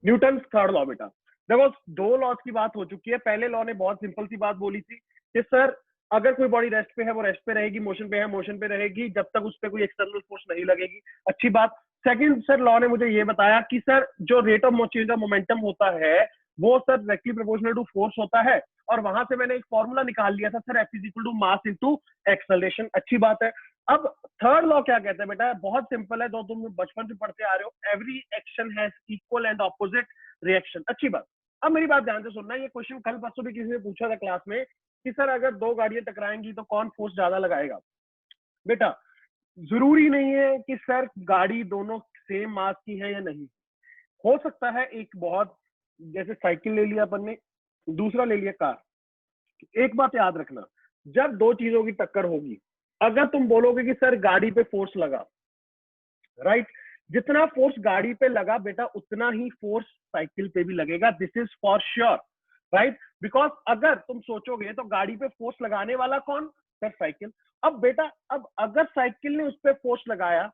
Newton third law बेटा। देखो दो लॉज की बात हो चुकी है। पहले लॉ ने बहुत सिंपल सी बात बोली थी कि सर अगर कोई बॉडी रेस्ट पे है वो रेस्ट पे रहेगी, मोशन पे है मोशन पे रहेगी, जब तक उस पर कोई एक्सटर्नल फोर्स नहीं लगेगी। अच्छी बात। सेकंड सर लॉ ने मुझे ये बताया कि सर जो rate of change of momentum होता है वो sir directly proportional to force होता है, और वहां से मैंने एक फॉर्मूला निकाल लिया था sir, F is equal to mass into acceleration. अच्छी बात है। अब थर्ड लॉ क्या कहता है बेटा, बहुत सिंपल है, तो तुम बचपन से पढ़ते आ रहे हो, every action has equal and opposite reaction. अच्छी बात। अब मेरी बात ध्यान से सुनना, ये क्वेश्चन कल परसों भी किसी ने पूछा था क्लास में कि सर अगर दो गाड़ियां टकराएंगी तो कौन फोर्स ज्यादा लगाएगा। बेटा जरूरी नहीं है कि सर गाड़ी दोनों सेम मास की है या नहीं। हो सकता है एक बहुत, जैसे साइकिल ले लिया अपन ने, दूसरा ले लिया कार। एक बात याद रखना, जब दो चीजों की टक्कर होगी, अगर तुम बोलोगे कि सर गाड़ी पे फोर्स लगा, राइट, जितना फोर्स गाड़ी पे लगा बेटा उतना ही फोर्स साइकिल पे भी लगेगा। This is for sure, right. Because अगर तुम सोचोगे तो गाड़ी पे फोर्स लगाने वाला कौन, सर साइकिल। अब बेटा अब अगर साइकिल ने उस पर फोर्स लगाया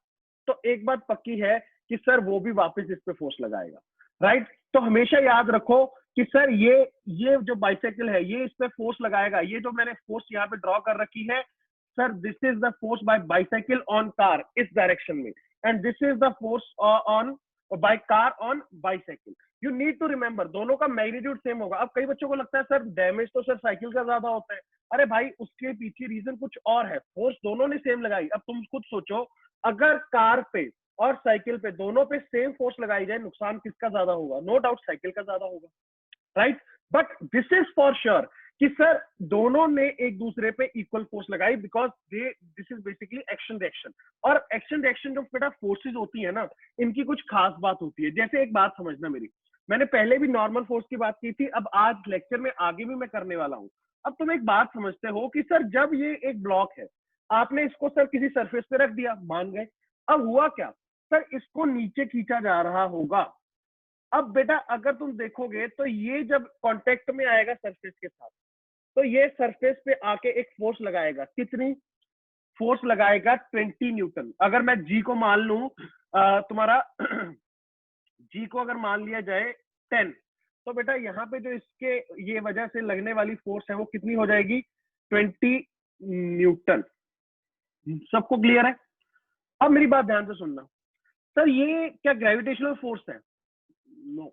तो एक बात पक्की है कि सर वो भी वापस इस पे फोर्स लगाएगा, राइट। तो हमेशा याद रखो कि सर ये जो बाइसाइकिल है ये इस पे फोर्स लगाएगा। ये जो मैंने फोर्स यहाँ पे ड्रॉ कर रखी है sir, this is the force by bicycle on car इस डायरेक्शन में, and this is the force on by car on bicycle. You need to remember दोनों का मैग्नीट्यूड सेम होगा। अब कई बच्चों को लगता है सर डैमेज तो सर साइकिल का ज्यादा होता है। अरे भाई उसके पीछे रीजन कुछ और है, फोर्स दोनों ने सेम लगाई। अब तुम खुद सोचो, अगर कार पे और साइकिल पे दोनों पे सेम फोर्स लगाई जाए, नुकसान किसका ज्यादा होगा? नो डाउट साइकिल का ज्यादा होगा, right. But this is for sure कि सर दोनों ने एक दूसरे पे इक्वल फोर्स लगाई, because this is basically action reaction. और एक्शन रिएक्शन जो बेटा फोर्सेज होती है ना, इनकी कुछ खास बात होती है। जैसे एक बात समझना मेरी, मैंने पहले भी नॉर्मल फोर्स की बात की थी, अब आज लेक्चर में आगे भी मैं करने वाला हूं। अब तुम एक बात समझते हो कि सर जब ये एक ब्लॉक है, आपने इसको सर किसी सरफेस पे रख दिया, मान गए। अब हुआ क्या सर, इसको नीचे खींचा जा रहा होगा। अब बेटा अगर तुम देखोगे तो ये जब कांटेक्ट में आएगा सरफेस के साथ, तो ये सरफेस पे आके एक फोर्स लगाएगा। कितनी फोर्स लगाएगा? 20 न्यूटन। अगर मैं जी को मान लूं, तुम्हारा जी को अगर मान लिया जाए 10, तो बेटा यहाँ पे जो इसके ये वजह से लगने वाली फोर्स है वो कितनी हो जाएगी? 20 न्यूटन। सबको क्लियर है? अब मेरी बात ध्यान से सुनना, सर ये क्या ग्रेविटेशनल फोर्स है? नो,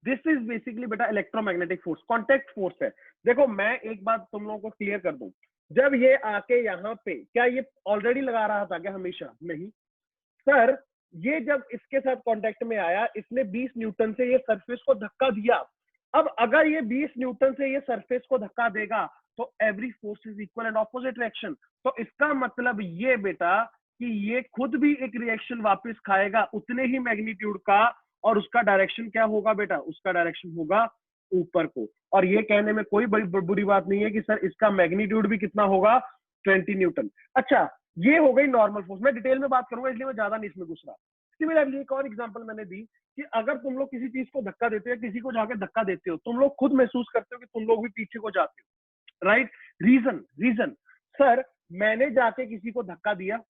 दिस इज बेसिकली बेटा इलेक्ट्रोमैग्नेटिक फोर्स, कांटेक्ट फोर्स है। देखो मैं एक बात तुम लोगों को क्लियर कर दूं, जब ये आके यहाँ पे, क्या ये ऑलरेडी लगा रहा था क्या हमेशा? नहीं सर, ये जब इसके साथ कांटेक्ट में आया, इसने 20 न्यूटन से ये सरफेस को धक्का दिया। अब अगर ये 20 न्यूटन से ये सरफेस को धक्का देगा तो every force is equal and opposite reaction. तो इसका मतलब ये बेटा कि ये खुद भी एक रिएक्शन वापस खाएगा उतने ही मैग्नीट्यूड का, और उसका डायरेक्शन क्या होगा बेटा? उसका डायरेक्शन होगा ऊपर को। और ये कहने में कोई बड़ी बुरी बात नहीं है कि सर इसका मैग्नीट्यूड भी कितना होगा? 20 न्यूटन। अच्छा, ये हो गई नॉर्मल फोर्स। मैं डिटेल में बात करूंगा इसलिए मैं ज्यादा नहीं इसमें घुस रहा। सिमिलरली एक और एग्जांपल मैंने दी कि अगर तुम लोग किसी चीज को धक्का देते हो, किसी को जाके धक्का देते हो, तुम लोग खुद महसूस करते हो कि तुम लोग भी पीछे को जाते हो, राइट। रीजन सर, मैंने जाके किसी को धक्का दिया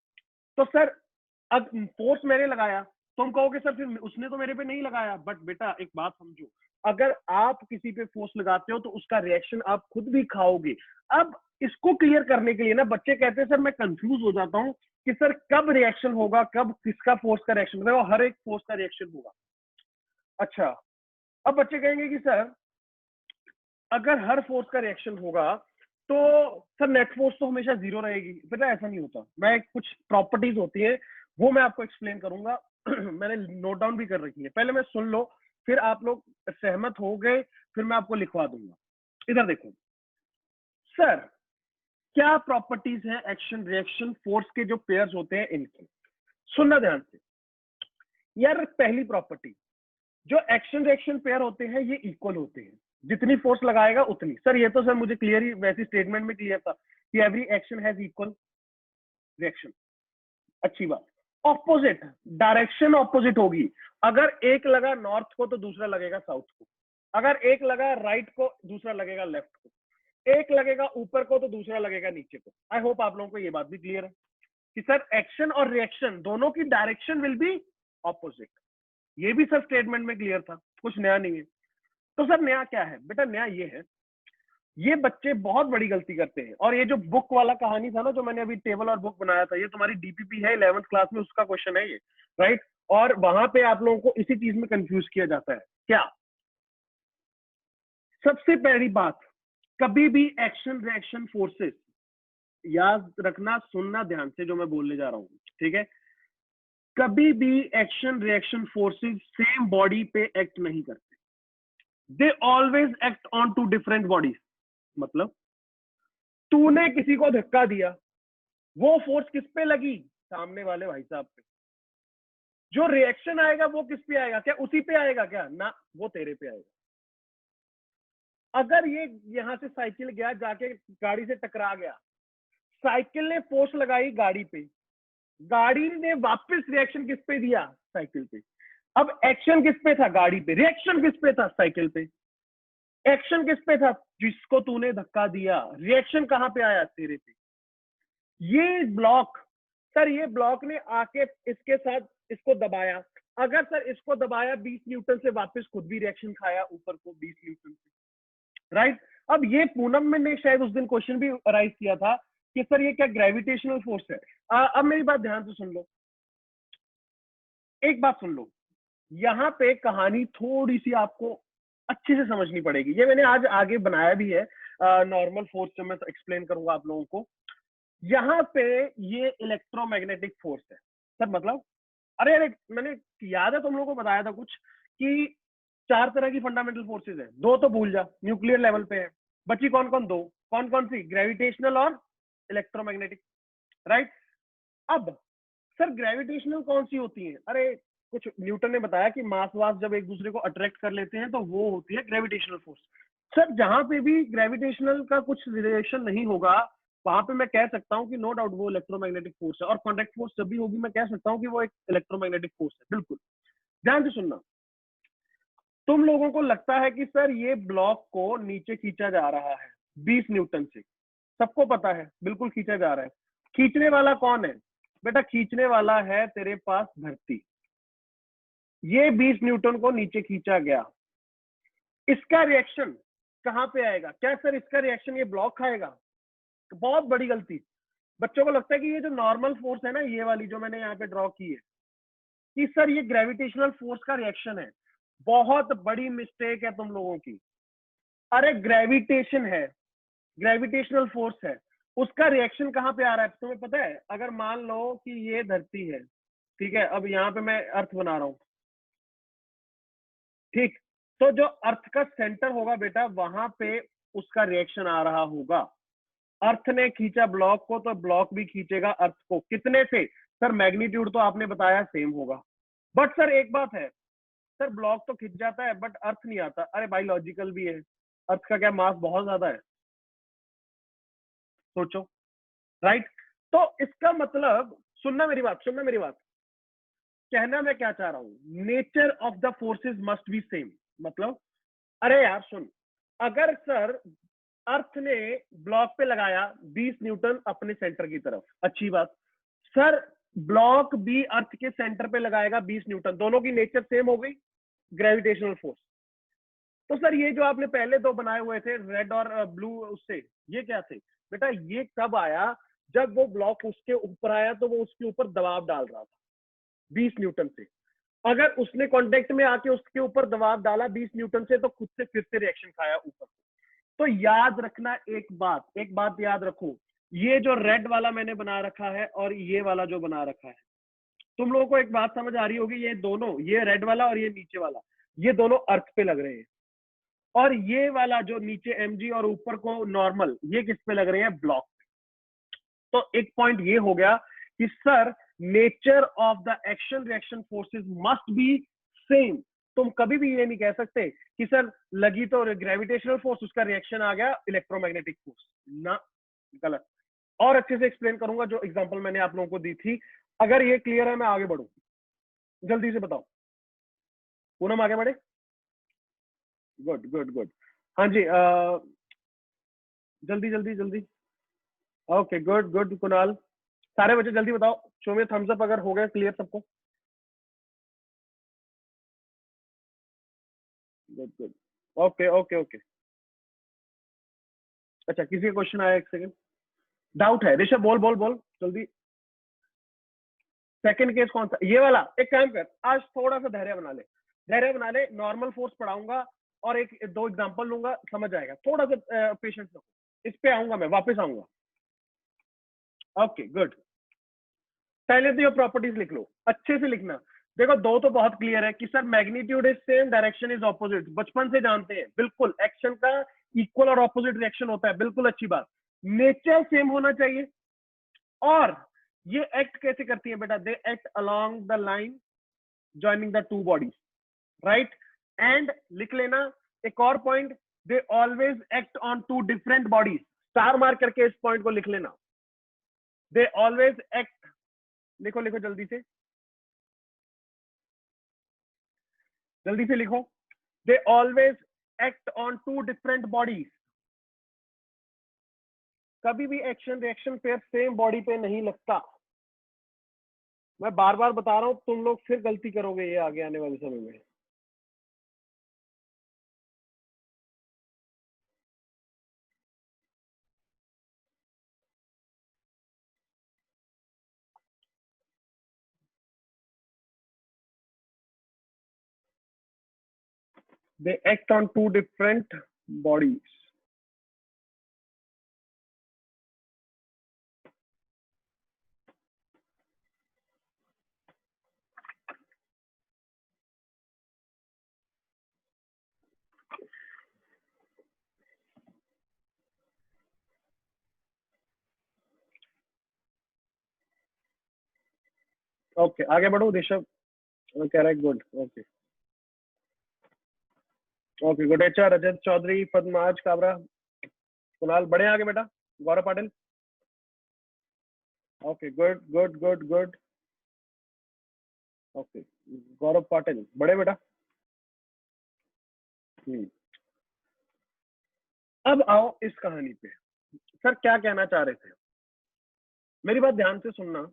तो सर अब फोर्स मैंने लगाया, तुम कहोगे सर फिर उसने तो मेरे पे नहीं लगाया। बट बेटा एक बात समझो, अगर आप किसी पे फोर्स लगाते हो तो उसका रिएक्शन आप खुद भी खाओगे। अब इसको क्लियर करने के लिए ना बच्चे कहते हैं सर मैं कंफ्यूज हो जाता हूँ कि सर कब रिएक्शन होगा, कब किसका फोर्स का रिएक्शन होगा। हर एक फोर्स का रिएक्शन होगा। अच्छा, अब बच्चे कहेंगे कि सर अगर हर फोर्स का रिएक्शन होगा तो सर नेट फोर्स तो हमेशा जीरो रहेगी। बेटा ऐसा नहीं होता, मैं कुछ प्रॉपर्टीज होती है वो मैं आपको एक्सप्लेन करूंगा। मैंने नोट डाउन भी कर रखी है, पहले मैं सुन लो, फिर आप लोग सहमत हो गए फिर मैं आपको लिखवा दूंगा। इधर देखो सर, क्या प्रॉपर्टीज है एक्शन रिएक्शन फोर्स के जो पेयर्स होते हैं इनकी, सुनना ध्यान से। यार पहली प्रॉपर्टी, जो एक्शन रिएक्शन पेयर होते हैं ये इक्वल होते हैं, जितनी फोर्स लगाएगा उतनी। सर ये तो सर मुझे क्लियर ही वैसी स्टेटमेंट में क्लियर था कि every action has equal reaction. अच्छी बात। ऑपोजिट, डायरेक्शन ऑपोजिट होगी। अगर एक लगा नॉर्थ को तो दूसरा लगेगा साउथ को, अगर एक लगा राइट को दूसरा लगेगा लेफ्ट को, एक लगेगा ऊपर को तो दूसरा लगेगा नीचे को। आई होप आप लोगों को ये बात भी क्लियर है कि सर एक्शन और रिएक्शन दोनों की डायरेक्शन विल बी ऑपोजिट। ये भी सर स्टेटमेंट में क्लियर था। कुछ नया नहीं है। तो सर नया क्या है बेटा? नया ये है, ये बच्चे बहुत बड़ी गलती करते हैं। और ये जो बुक वाला कहानी था ना, जो मैंने अभी टेबल और बुक बनाया था, ये तुम्हारी डीपीपी है 11th क्लास में, उसका क्वेश्चन है ये, राइट? और वहां पे आप लोगों को इसी चीज में कंफ्यूज किया जाता है। क्या? सबसे पहली बात, कभी भी एक्शन रिएक्शन फोर्सेस, याद रखना, सुनना ध्यान से जो मैं बोलने जा रहा हूं, ठीक है? कभी भी action reaction forces same body पे एक्ट नहीं करते, they always act on two different bodies. मतलब तूने किसी को धक्का दिया, वो फोर्स किस पे लगी? सामने वाले भाई साहब पे। जो रिएक्शन आएगा वो किस पे आएगा? क्या उसी पे आएगा? क्या ना, वो तेरे पे आएगा। अगर ये यहां से साइकिल गया, जाके गाड़ी से टकरा गया, साइकिल ने फोर्स लगाई गाड़ी पे, गाड़ी ने वापस रिएक्शन किस पे दिया? साइकिल पे। अब एक्शन किस पे था? गाड़ी पे। रिएक्शन किस पे था? साइकिल पे। एक्शन किस पे था? जिसको तूने धक्का दिया। रिएक्शन कहां पे आया? तेरे पे। ये ब्लॉक, सर ये ब्लॉक ने आके इसके साथ इसको दबाया, अगर सर इसको दबाया 20 न्यूटन से, वापस खुद भी रिएक्शन खाया ऊपर को 20 न्यूटन से, राइट? अब ये पूनम में ने शायद उस दिन क्वेश्चन भी राइज किया था कि सर ये क्या ग्रेविटेशनल फोर्स है? अब मेरी बात ध्यान से सुन लो, एक बात सुन लो, यहाँ पे कहानी थोड़ी सी आपको अच्छे से समझनी पड़ेगी। ये मैंने आज आगे बनाया भी है, नॉर्मल फोर्स जो मैं एक्सप्लेन करूंगा आप लोगों को। यहाँ पे ये इलेक्ट्रोमैग्नेटिक फोर्स है सर। मतलब अरे अरे, मैंने याद है तुम लोगों को बताया था कुछ कि 4 तरह की फंडामेंटल फोर्सेज है, 2 तो भूल जा, न्यूक्लियर लेवल पे है। बची कौन कौन? 2। कौन कौन सी? ग्रेविटेशनल और इलेक्ट्रोमैग्नेटिक, राइट? अब सर ग्रेविटेशनल कौन सी होती है? अरे कुछ न्यूटन ने बताया कि मास वास जब एक दूसरे को अट्रैक्ट कर लेते हैं तो वो होती है ग्रेविटेशनल फोर्स। सर जहां पे भी ग्रेविटेशनल का कुछ रिलेशन नहीं होगा, वहां पे मैं कह सकता हूँ कि नो डाउट वो इलेक्ट्रोमैग्नेटिक फोर्स है। और कॉन्टैक्ट फोर्स जब भी होगी, मैं कह सकता हूँ कि वो एक इलेक्ट्रोमैग्नेटिक फोर्स है। बिल्कुल ध्यान से सुनना। तुम लोगों को लगता है कि सर ये ब्लॉक को नीचे खींचा जा रहा है 20 न्यूटन से, सबको पता है, बिल्कुल खींचा जा रहा है। खींचने वाला कौन है बेटा? खींचने वाला है तेरे पास धरती। ये 20 न्यूटन को नीचे खींचा गया, इसका रिएक्शन कहां पे आएगा? क्या सर इसका रिएक्शन ये ब्लॉक खाएगा? बहुत बड़ी गलती। बच्चों को लगता है कि ये जो नॉर्मल फोर्स है ना, ये वाली जो मैंने यहाँ पे ड्रॉ की है, कि सर ये ग्रेविटेशनल फोर्स का रिएक्शन है। बहुत बड़ी मिस्टेक है तुम लोगों की। अरे ग्रेविटेशन है, ग्रेविटेशनल फोर्स है, उसका रिएक्शन कहां पे आ रहा है तुम्हें पता है? अगर मान लो कि ये धरती है, ठीक है, अब यहाँ पे मैं अर्थ बना रहा हूं, ठीक? तो जो अर्थ का सेंटर होगा बेटा, वहां पे उसका रिएक्शन आ रहा होगा। अर्थ ने खींचा ब्लॉक को, तो ब्लॉक भी खींचेगा अर्थ को। कितने से? सर मैग्नीट्यूड तो आपने बताया सेम होगा, बट सर एक बात है, सर ब्लॉक तो खिंच जाता है बट अर्थ नहीं आता। अरे भाई लॉजिकल भी है, अर्थ का क्या मास बहुत ज्यादा है? सोचो, राइट? तो इसका मतलब, सुनना मेरी बात, सुनना मेरी बात, कहना मैं क्या चाह रहा हूं, nature of the forces must be same. मतलब अरे यार सुन, अगर सर अर्थ ने ब्लॉक पे लगाया 20 न्यूटन अपने सेंटर की तरफ, अच्छी बात। सर ब्लॉक भी अर्थ के सेंटर पे लगाएगा 20 न्यूटन, दोनों की नेचर सेम हो गई, ग्रेविटेशनल फोर्स। तो सर ये जो आपने पहले 2 बनाए हुए थे रेड और ब्लू, उससे ये क्या थे बेटा? ये कब आया? जब वो ब्लॉक उसके ऊपर आया तो वो उसके ऊपर दबाव डाल रहा था 20 न्यूटन से। अगर उसने कांटेक्ट में आके उसके ऊपर दबाव डाला 20 न्यूटन से, तो खुद से फिर से रिएक्शन खाया ऊपर। तो याद रखना एक बात, एक बात याद रखो, ये जो रेड वाला मैंने बना रखा है और ये वाला जो बना रखा है, तुम लोगों को एक बात समझ आ रही होगी, ये दोनों, ये रेड वाला और ये नीचे वाला, ये दोनों अर्थ पे लग रहे हैं। और ये वाला जो नीचे mg और ऊपर को नॉर्मल, ये किस पे लग रहे हैं? ब्लॉक। तो एक पॉइंट ये हो गया कि sir nature of the action reaction forces must be same. तुम कभी भी ये नहीं कह सकते कि सर लगी तो ग्रेविटेशनल फोर्स, उसका रिएक्शन आ गया इलेक्ट्रोमैग्नेटिक फोर्स, ना, गलत। और अच्छे से एक्सप्लेन करूंगा जो एग्जांपल मैंने आप लोगों को दी थी। अगर ये क्लियर है, मैं आगे बढ़ू, जल्दी से बताओ। पूनम आगे बढ़े। Good good good. हाँ जी, जल्दी जल्दी जल्दी। ओके गुड गुड कुणाल, सारे बच्चे जल्दी बताओ, शो में थम्स अप अगर हो गया क्लियर सबको। Good good. Okay okay okay. अच्छा, किसी का क्वेश्चन आया? एक सेकंड, डाउट है। ऋषभ बोल बोल बोल जल्दी। सेकंड केस कौन सा? ये वाला। एक काम कर, आज थोड़ा सा धैर्य बना ले, धैर्य बना ले। नॉर्मल फोर्स पढ़ाऊंगा और एक दो एग्जांपल लूंगा, समझ आएगा। थोड़ा सा पेशेंस रखो, इस पे आऊंगा मैं, वापस आऊंगा। Okay good. पहले तो ये प्रॉपर्टीज लिख लो, अच्छे से लिखना। देखो, दो तो बहुत क्लियर है कि sir magnitude is same, direction is opposite, बचपन से जानते हैं बिल्कुल। एक्शन का इक्वल और ऑपोजिट रिएक्शन होता है, बिल्कुल अच्छी बात। नेचर सेम होना चाहिए। और ये एक्ट कैसे करती है बेटा? They act along the line joining the two bodies, right. And लिख लेना एक और point, they always act on two different bodies. Star mark करके इस पॉइंट को लिख लेना, दे ऑलवेज एक्ट। लिखो लिखो जल्दी से, जल्दी से लिखो। They always act on two different bodies. कभी भी action reaction pair same body पे नहीं लगता। मैं बार बार बता रहा हूं, तुम लोग फिर गलती करोगे ये आगे आने वाले समय में। They act on two different bodies. Okay, आगे बढ़ो ऋषभ। कह रहा है गुड। Okay okay good. अच्छा, रजत चौधरी, पद्माज काबरा, कुणाल, बढ़े आगे बेटा। Gaurav Patil. Okay good good good good. Okay, Gaurav Patil बढ़े बेटा। अब आओ इस कहानी पे। सर क्या कहना चाह रहे थे? मेरी बात ध्यान से सुनना,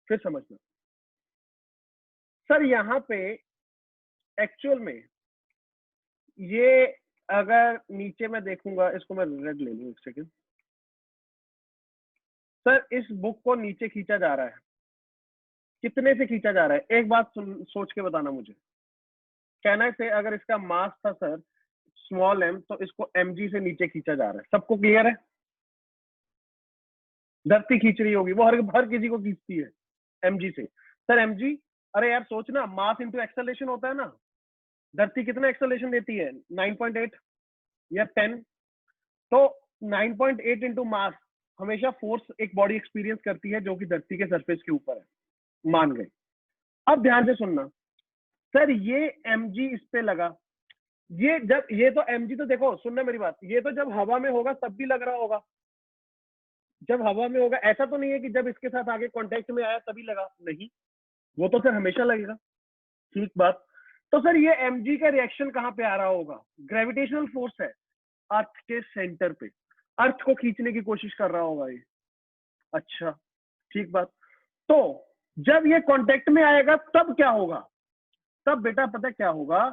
फिर समझना। सर यहाँ पे एक्चुअल में ये, अगर नीचे मैं देखूंगा, इसको मैं रेड ले लूं एक सेकंड। सर इस बुक को नीचे खींचा जा रहा है, कितने से खींचा जा रहा है? एक बात सोच के बताना मुझे। कहना से अगर इसका मास था सर स्मॉल m, तो इसको mg से नीचे खींचा जा रहा है। सबको क्लियर है? धरती खींच रही होगी, वो हर किसी को खींचती है mg से। सर mg, अरे यार सोचना, मास इंटू एक्सेलरेशन होता है ना। धरती कितना एक्सेलरेशन देती है? 9.8 या 10। तो 9.8 इंटू मास हमेशा फोर्स एक बॉडी एक्सपीरियंस करती है जो कि धरती के सरफेस के ऊपर है, मान गए। अब ध्यान से सुनना, सर ये mg इस पे लगा, ये जब, ये तो mg तो देखो, सुनना मेरी बात, ये तो जब हवा में होगा तब भी लग रहा होगा। जब हवा में होगा, ऐसा तो नहीं है कि जब इसके साथ आगे कांटेक्ट में आया तभी लगा, नहीं, वो तो सर हमेशा लगेगा। ठीक बात। तो सर ये mg का रिएक्शन कहां पे आ रहा होगा? ग्रेविटेशनल फोर्स है अर्थ के सेंटर पे, अर्थ को खींचने की कोशिश कर रहा होगा ये। अच्छा, ठीक बात। तो जब ये कांटेक्ट में आएगा तब क्या होगा? तब बेटा पता क्या होगा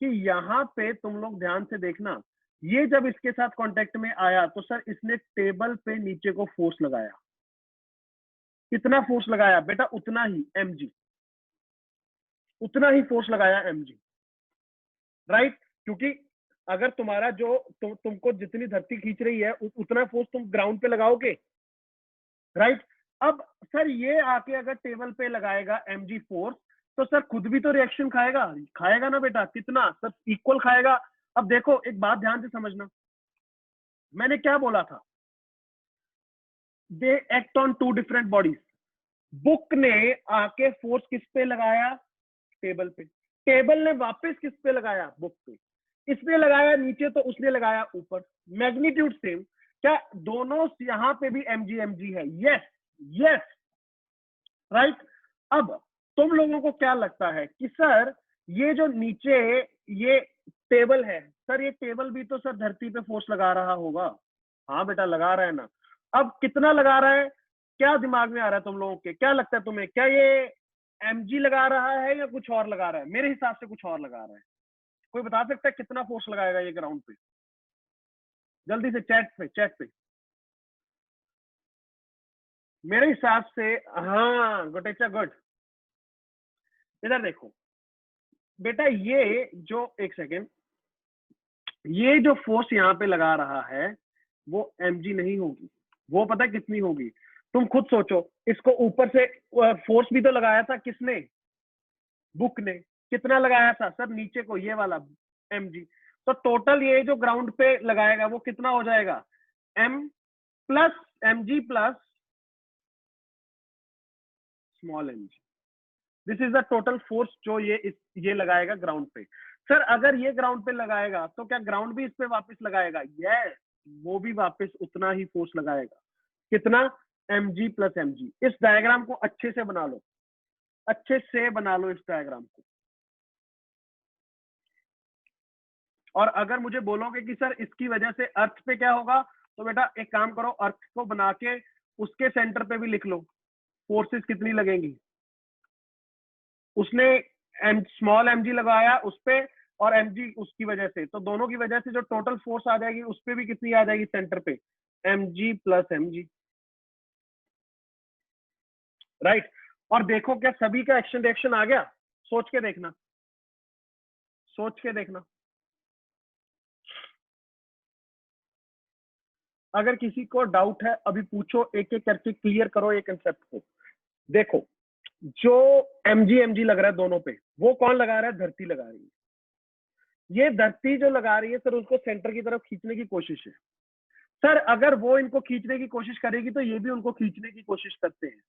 कि यहाँ पे तुम लोग ध्यान से देखना, ये जब इसके साथ कांटेक्ट में आया तो सर इसने टेबल पे नीचे को फोर्स लगाया। कितना फोर्स लगाया बेटा? उतना ही mg, उतना ही फोर्स लगाया mg, राइट। क्योंकि अगर तुम्हारा जो तुमको जितनी धरती खींच रही है उतना फोर्स तुम ग्राउंड पे लगाओगे, राइट। अब सर ये आके अगर टेबल पे लगाएगा mg फोर्स, तो सर खुद भी तो रिएक्शन खाएगा, खाएगा ना बेटा? कितना? सर इक्वल खाएगा। अब देखो एक बात ध्यान से समझना, मैंने क्या बोला था? They act on two different bodies. Book ने आके फोर्स किस पे लगाया? टेबल पे। टेबल ने वापस किस पे लगाया? बुक पे। इसने लगाया नीचे तो उसने लगाया ऊपर, मैग्नीट्यूड सेम। क्या दोनों यहां पे भी mg mg है? Yes yes, right. अब तुम लोगों को क्या लगता है कि सर ये जो नीचे ये टेबल है, सर ये टेबल भी तो सर धरती पे फोर्स लगा रहा होगा? हाँ बेटा लगा रहा है ना। अब कितना लगा रहा है? क्या दिमाग में आ रहा है तुम लोगों के? क्या लगता है तुम्हें, क्या ये mg लगा रहा है या कुछ और लगा रहा है? मेरे हिसाब से कुछ और लगा रहा है। कोई बता सकता है कितना फोर्स लगाएगा ये ग्राउंड पे? जल्दी से चैट पे। मेरे हिसाब से, हाँ गुटेचा गुड। इधर देखो बेटा, ये जो एक सेकेंड, ये जो फोर्स यहाँ पे लगा रहा है वो mg नहीं होगी, वो पता है कितनी होगी? तुम खुद सोचो, इसको ऊपर से फोर्स भी तो लगाया था किसने? बुक ने। कितना लगाया था सर नीचे को? ये वाला mg। तो टोटल ये जो ग्राउंड पे लगाएगा वो कितना हो जाएगा? m plus mg plus small mg। This is the total force जो ये लगाएगा ग्राउंड पे। सर अगर ये ग्राउंड पे लगाएगा तो क्या ग्राउंड भी इस पे वापस लगाएगा? यस, वो भी वापस उतना ही फोर्स लगाएगा। कितना? mg plus mg। इस डायग्राम को अच्छे से बना लो, अच्छे से बना लो इस डायग्राम को। और अगर मुझे बोलोगे कि सर इसकी वजह से अर्थ पे क्या होगा, तो बेटा एक काम करो, अर्थ को बना के उसके सेंटर पे भी लिख लो फोर्सेस कितनी लगेंगी। उसने स्मॉल mg लगाया उस पे और mg उसकी वजह से, तो दोनों की वजह से जो टोटल फोर्स आ जाएगी उस पे भी कितनी आ जाएगी सेंटर पे? mg plus mg। राइट। और देखो क्या सभी का एक्शन रिएक्शन आ गया? सोच के देखना, सोच के देखना। अगर किसी को डाउट है अभी पूछो, एक एक करके क्लियर करो ये कंसेप्ट को। देखो जो mg लग रहा है दोनों पे, वो कौन लगा रहा है? धरती लगा रही है। ये धरती जो लगा रही है सर, उसको सेंटर की तरफ खींचने की कोशिश है। सर अगर वो इनको खींचने की कोशिश करेगी तो ये भी उनको खींचने की कोशिश करते हैं,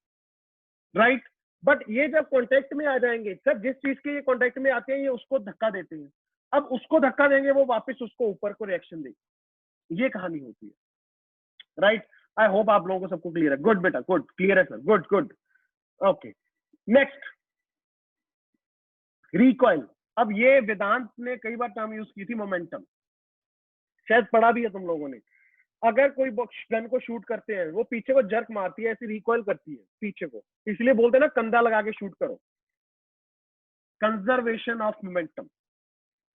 राइट। बट ये जब कांटेक्ट में आ जाएंगे सर, जिस चीज के ये कांटेक्ट में आते हैं ये उसको धक्का देते हैं। अब उसको धक्का देंगे, वो वापस उसको ऊपर को रिएक्शन देगी। ये कहानी होती है, राइट। आई होप आप लोगों को सबको क्लियर है। गुड बेटा, गुड, क्लियर है sir, good good. Okay, next, recoil. अब ये वेदांत ने कई बार टर्म यूज की थी, मोमेंटम, शायद पढ़ा भी है तुम लोगों ने। अगर कोई गन को शूट करते हैं, वो पीछे को जर्क मारती है, ऐसी रिकॉइल करती है पीछे को, इसलिए बोलते हैं ना कंधा लगा के शूट करो। कंजर्वेशन ऑफ मोमेंटम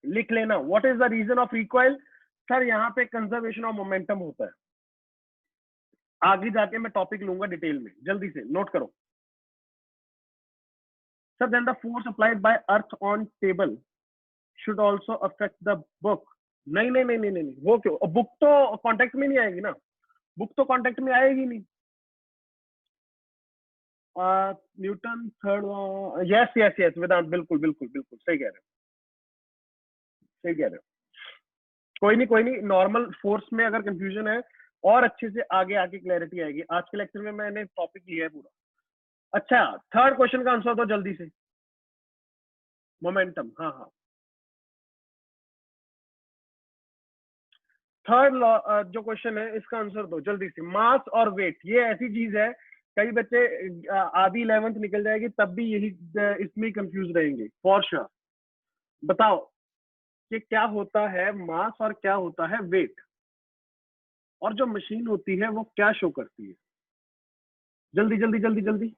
लिख लेना। What is the reason of recoil? Sir यहाँ पे कंजर्वेशन ऑफ मोमेंटम होता है। आगे जाके मैं टॉपिक लूंगा डिटेल में, जल्दी से नोट करो। Sir then the force applied by earth on table should also affect the book. नहीं नहीं नहीं नहीं नहीं, वो क्यों? बुक तो कांटेक्ट में नहीं आएगी ना, बुक तो कांटेक्ट में आएगी नहीं। Newton third, yes yes yes Vedant, बिल्कुल बिल्कुल बिल्कुल सही कह रहे हो, सही कह रहे हो। कोई नहीं कोई नहीं, नॉर्मल फोर्स में अगर कंफ्यूजन है और अच्छे से आगे आके क्लैरिटी आएगी। आज के लेक्चर में मैंने टॉपिक लिया है पूरा। अच्छा, थर्ड क्वेश्चन का आंसर दो जल्दी से। मोमेंटम, हाँ हाँ। थर्ड जो क्वेश्चन है इसका आंसर दो जल्दी से। मास और वेट, ये ऐसी चीज है, कई बच्चे आधी 11th निकल जाएगी तब भी यही इसमें कंफ्यूज रहेंगे फॉर श्योर। बताओ कि क्या होता है मास और क्या होता है वेट, और जो मशीन होती है वो क्या शो करती है? जल्दी जल्दी जल्दी जल्दी।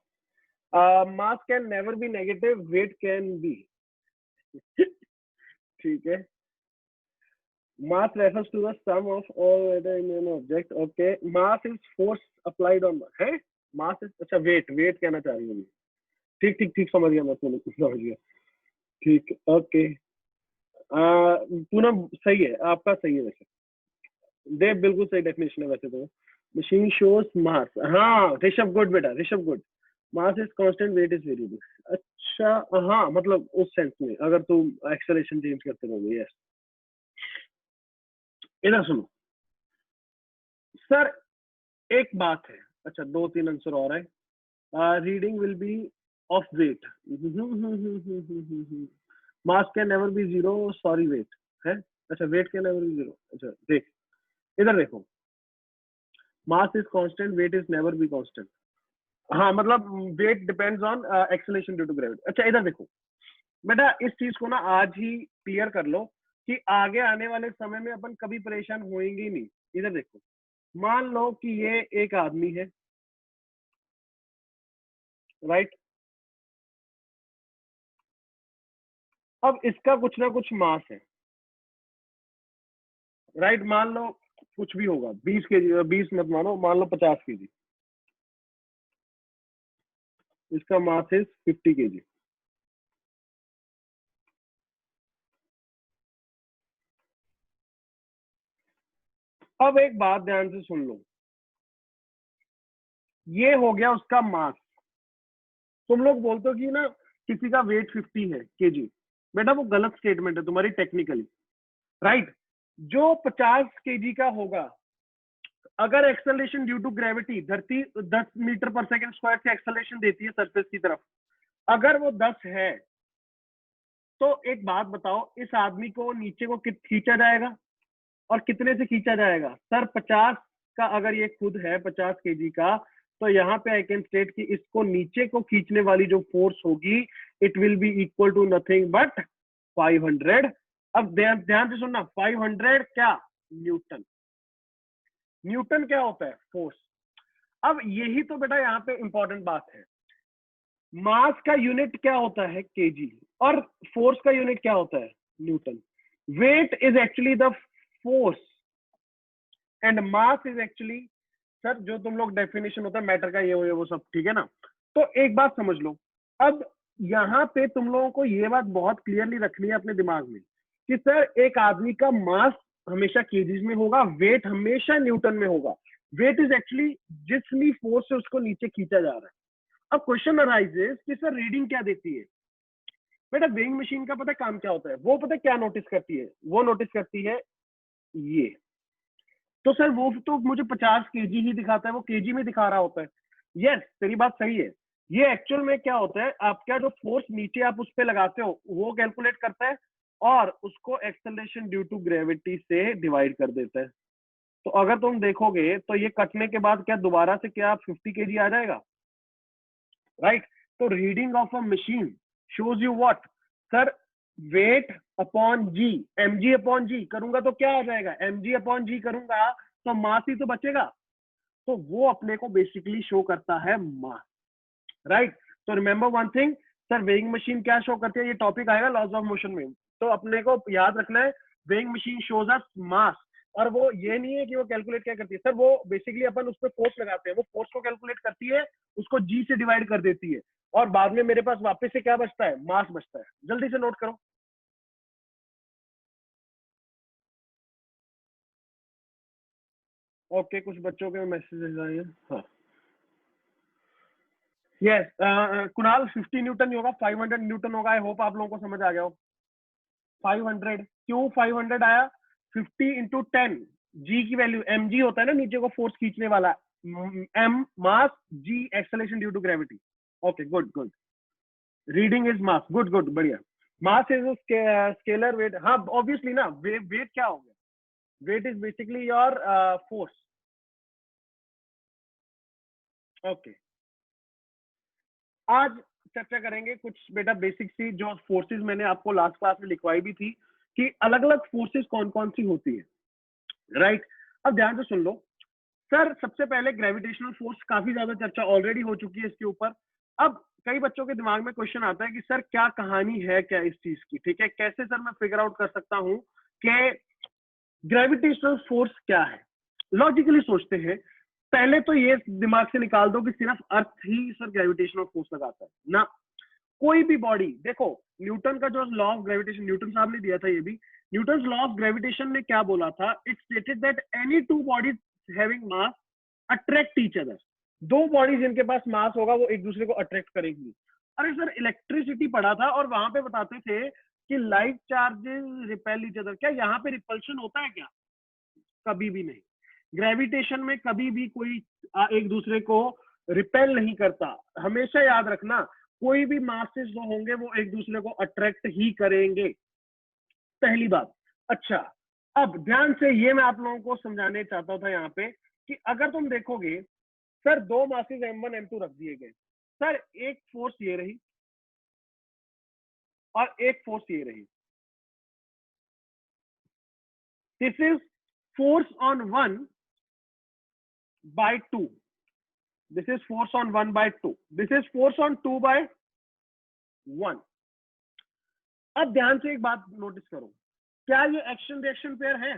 Mass can never be negative, weight can be. ठीक है। Mass refers to the sum of all other known objects. Okay. Mass is force applied on है? Mass is, अच्छा वेट, वेट कहना चाह रही हूँ। ठीक ठीक ठीक, समझ गया मैं, समझ गया। ठीक, ओके। पूनम सही है, आपका सही है वैसे, देव बिल्कुल सही डेफिनेशन है वैसे तो। मशीन शोज मास, हाँ ऋषभ गुड बेटा, Rishabh good. Mass is constant, weight is variable. अच्छा, हाँ मतलब उस सेंस में अगर तुम एक्सेलरेशन चेंज करते रहोगे, यस। इधर सुनो सर, एक बात है, अच्छा दो तीन आंसर और है। Reading will be of weight, mass can never be zero, sorry weight है। अच्छा weight can never be zero, अच्छा देख, इधर देखो, mass is constant, weight is never be constant. हाँ मतलब weight depends on acceleration due to gravity. अच्छा इधर देखो बेटा, इस चीज को ना आज ही क्लियर कर लो कि आगे आने वाले समय में अपन कभी परेशान होएंगे ही नहीं। इधर देखो, मान लो कि ये एक आदमी है, राइट। अब इसका कुछ ना कुछ मास है, राइट, मान लो कुछ भी होगा, 20 केजी, 20 मत मानो, मान लो 50 केजी, इसका मास इज 50 केजी। अब एक बात ध्यान से सुन लो, ये हो गया उसका मास। तुम लोग बोलते हो कि ना किसी का वेट 50 है केजी, बेटा वो गलत स्टेटमेंट है तुम्हारी टेक्निकली, राइट। जो 50 केजी का होगा, अगर एक्सेलरेशन ड्यू टू ग्रेविटी, धरती 10 मीटर पर सेकंड स्क्वायर से एक्सेलरेशन देती है सरफेस की तरफ, अगर वो 10 है, तो एक बात बताओ, इस आदमी को नीचे को खींचा जाएगा और कितने से खींचा जाएगा? सर 50 का अगर ये खुद है 50 केजी का, तो यहाँ पे आई कैन स्टेट कि इसको नीचे को खींचने वाली जो फोर्स होगी, it will be equal to nothing but 500। अब ध्यान से सुनना, 500 क्या? न्यूटन। न्यूटन क्या होता है? फोर्स। अब यही तो बेटा यहाँ पे इंपॉर्टेंट बात है, मास का यूनिट क्या होता है? केजी, और फोर्स का यूनिट क्या होता है? Newton. Weight is actually the force and mass is actually, sir जो तुम लोग डेफिनेशन होता है मैटर का, ये वो सब ठीक है ना। तो एक बात समझ लो, अब यहाँ पे तुम लोगों को ये बात बहुत क्लियरली रखनी है अपने दिमाग में कि सर एक आदमी का मास हमेशा केजीज में होगा, वेट हमेशा न्यूटन में होगा। वेट इज एक्चुअली जितनी फोर्स से उसको नीचे खींचा जा रहा है। अब क्वेश्चन अराइजेस कि सर रीडिंग क्या देती है? बेटा वेइंग मशीन का पता है काम क्या होता है? वो पता है क्या नोटिस करती है? वो नोटिस करती है ये, तो सर वो तो मुझे 50 केजी ही दिखाता है, वो केजी में दिखा रहा होता है। यस, तेरी बात सही है। ये एक्चुअल में क्या होता है, आपका जो फोर्स नीचे आप उस पर लगाते हो वो कैलकुलेट करता है और उसको एक्सेलरेशन ड्यू टू ग्रेविटी से डिवाइड कर देता है। तो अगर तुम देखोगे तो ये कटने के बाद क्या दोबारा से क्या 50 केजी आ जाएगा? राइट। तो reading of a machine shows you what? Sir weight upon g, mg upon g करूंगा तो क्या आ जाएगा? mg अपॉन जी करूंगा तो मास ही तो बचेगा। तो वो अपने को बेसिकली शो करता है मास, राइट। तो remember one thing, sir weighing machine क्या शो करती है? ये टॉपिक आएगा लॉज ऑफ मोशन में, तो अपने को याद रखना है वेइंग मशीन शोज अस मास। और वो ये नहीं है कि वो कैलकुलेट क्या करती है, सर वो बेसिकली अपन उस पर फोर्स लगाते हैं, वो फोर्स को कैलकुलेट करती है, उसको जी से डिवाइड कर देती है, और बाद में मेरे पास वापस से क्या बचता है? मास बचता है। जल्दी से नोट करो। ओके, कुछ बच्चों के मैसेजेस आए हैं। हाँ यस, कुणाल 50 न्यूटन ही होगा, 500 न्यूटन होगा। आई होप आप लोगों को समझ आ गया हो। 500 क्यों 500 आया? 50 इंटू 10, जी की वैल्यू, एम जी होता है ना नीचे को फोर्स खींचने वाला, M mass, G acceleration due to gravity. Okay good good, reading is mass, good good बढ़िया। मास इज स्केलर वेट, हाँ ऑब्वियसली ना, वेट क्या हो गया? Weight is basically your force. Okay, आज चर्चा करेंगे कुछ बेटा बेसिक सी जो फोर्सेस मैंने आपको लास्ट क्लास में लिखवाई भी थी कि अलग अलग फोर्सेस कौन कौन सी होती है, राइट। अब ध्यान से सुन लो, सर सबसे पहले ग्रेविटेशनल फोर्स, काफी ज्यादा चर्चा ऑलरेडी हो चुकी है इसके ऊपर। अब कई बच्चों के दिमाग में क्वेश्चन आता है कि सर क्या कहानी है क्या इस चीज की, ठीक है, कैसे सर मैं फिगर आउट कर सकता हूं कि ग्रेविटेशनल फोर्स क्या है? लॉजिकली सोचते हैं, पहले तो ये दिमाग से निकाल दो कि सिर्फ अर्थ ही सर ग्रेविटेशनल फोर्स लगाता है ना। कोई भी बॉडी देखो, न्यूटन का जो लॉ ऑफ ग्रेविटेशन, न्यूटन साहब ने दिया था ये भी, न्यूटन लॉ ऑफ ग्रेविटेशन ने क्या बोला था? It stated that any two bodies having mass attract each other. दो बॉडीज जिनके पास मास होगा वो एक दूसरे को अट्रैक्ट करेंगी। अरे सर इलेक्ट्रिसिटी पढ़ा था और वहां पे बताते थे कि light charges repel each other. क्या यहाँ पे रिपल्शन होता है क्या? कभी भी नहीं। ग्रेविटेशन में कभी भी कोई एक दूसरे को रिपेल नहीं करता। हमेशा याद रखना, कोई भी मासेस जो होंगे वो एक दूसरे को अट्रैक्ट ही करेंगे, पहली बात। अच्छा, अब ध्यान से ये मैं आप लोगों को समझाने चाहता था यहाँ पे कि अगर तुम देखोगे, सर दो मासेस m1 m2 रख दिए गए, सर एक फोर्स ये रही और एक फोर्स ये रही। This is force on 1 by 2, this is force on 1 by 2, this is force on 2 by 1। अब ध्यान से एक बात नोटिस करो, क्या ये एक्शन रिएक्शन पेयर है?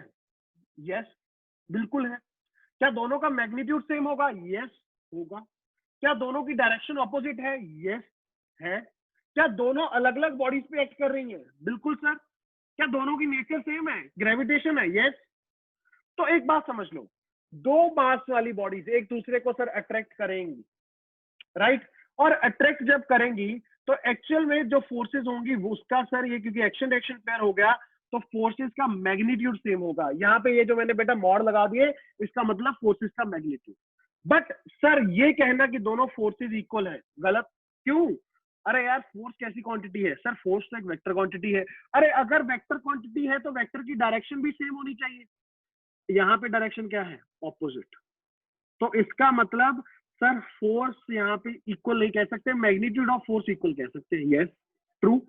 यस, बिल्कुल है। क्या दोनों का मैग्नीट्यूड सेम होगा? यस, होगा। क्या दोनों की डायरेक्शन ऑपोजिट है? यस, है। क्या दोनों अलग अलग बॉडीज पे एक्ट कर रही हैं? बिल्कुल सर। क्या दोनों की नेचर सेम है? ग्रेविटेशन है। यस। तो एक बात समझ लो, दो मास वाली बॉडीज एक दूसरे को सर अट्रैक्ट करेंगी, राइट? और अट्रैक्ट जब करेंगी तो एक्चुअल में जो फोर्सेस होंगी उसका सर, ये क्योंकि एक्शन रिएक्शन पेयर हो गया तो फोर्सेस का मैग्नीट्यूड सेम होगा। यहाँ पे ये जो मैंने बेटा मॉड लगा दिए, इसका मतलब फोर्सेस का मैग्नीट्यूड। बट सर ये कहना कि दोनों फोर्सेस इक्वल है, गलत। क्यों? अरे यार फोर्स कैसी क्वांटिटी है सर? फोर्स तो एक वेक्टर क्वांटिटी है। अरे अगर वेक्टर क्वांटिटी है तो वेक्टर की डायरेक्शन भी सेम होनी चाहिए। यहाँ पे डायरेक्शन क्या है? ऑपोजिट। तो इसका मतलब सर फोर्स यहाँ पे इक्वल नहीं कह सकते, मैग्नीट्यूड ऑफ फोर्स इक्वल कह सकते हैं। Yes, true.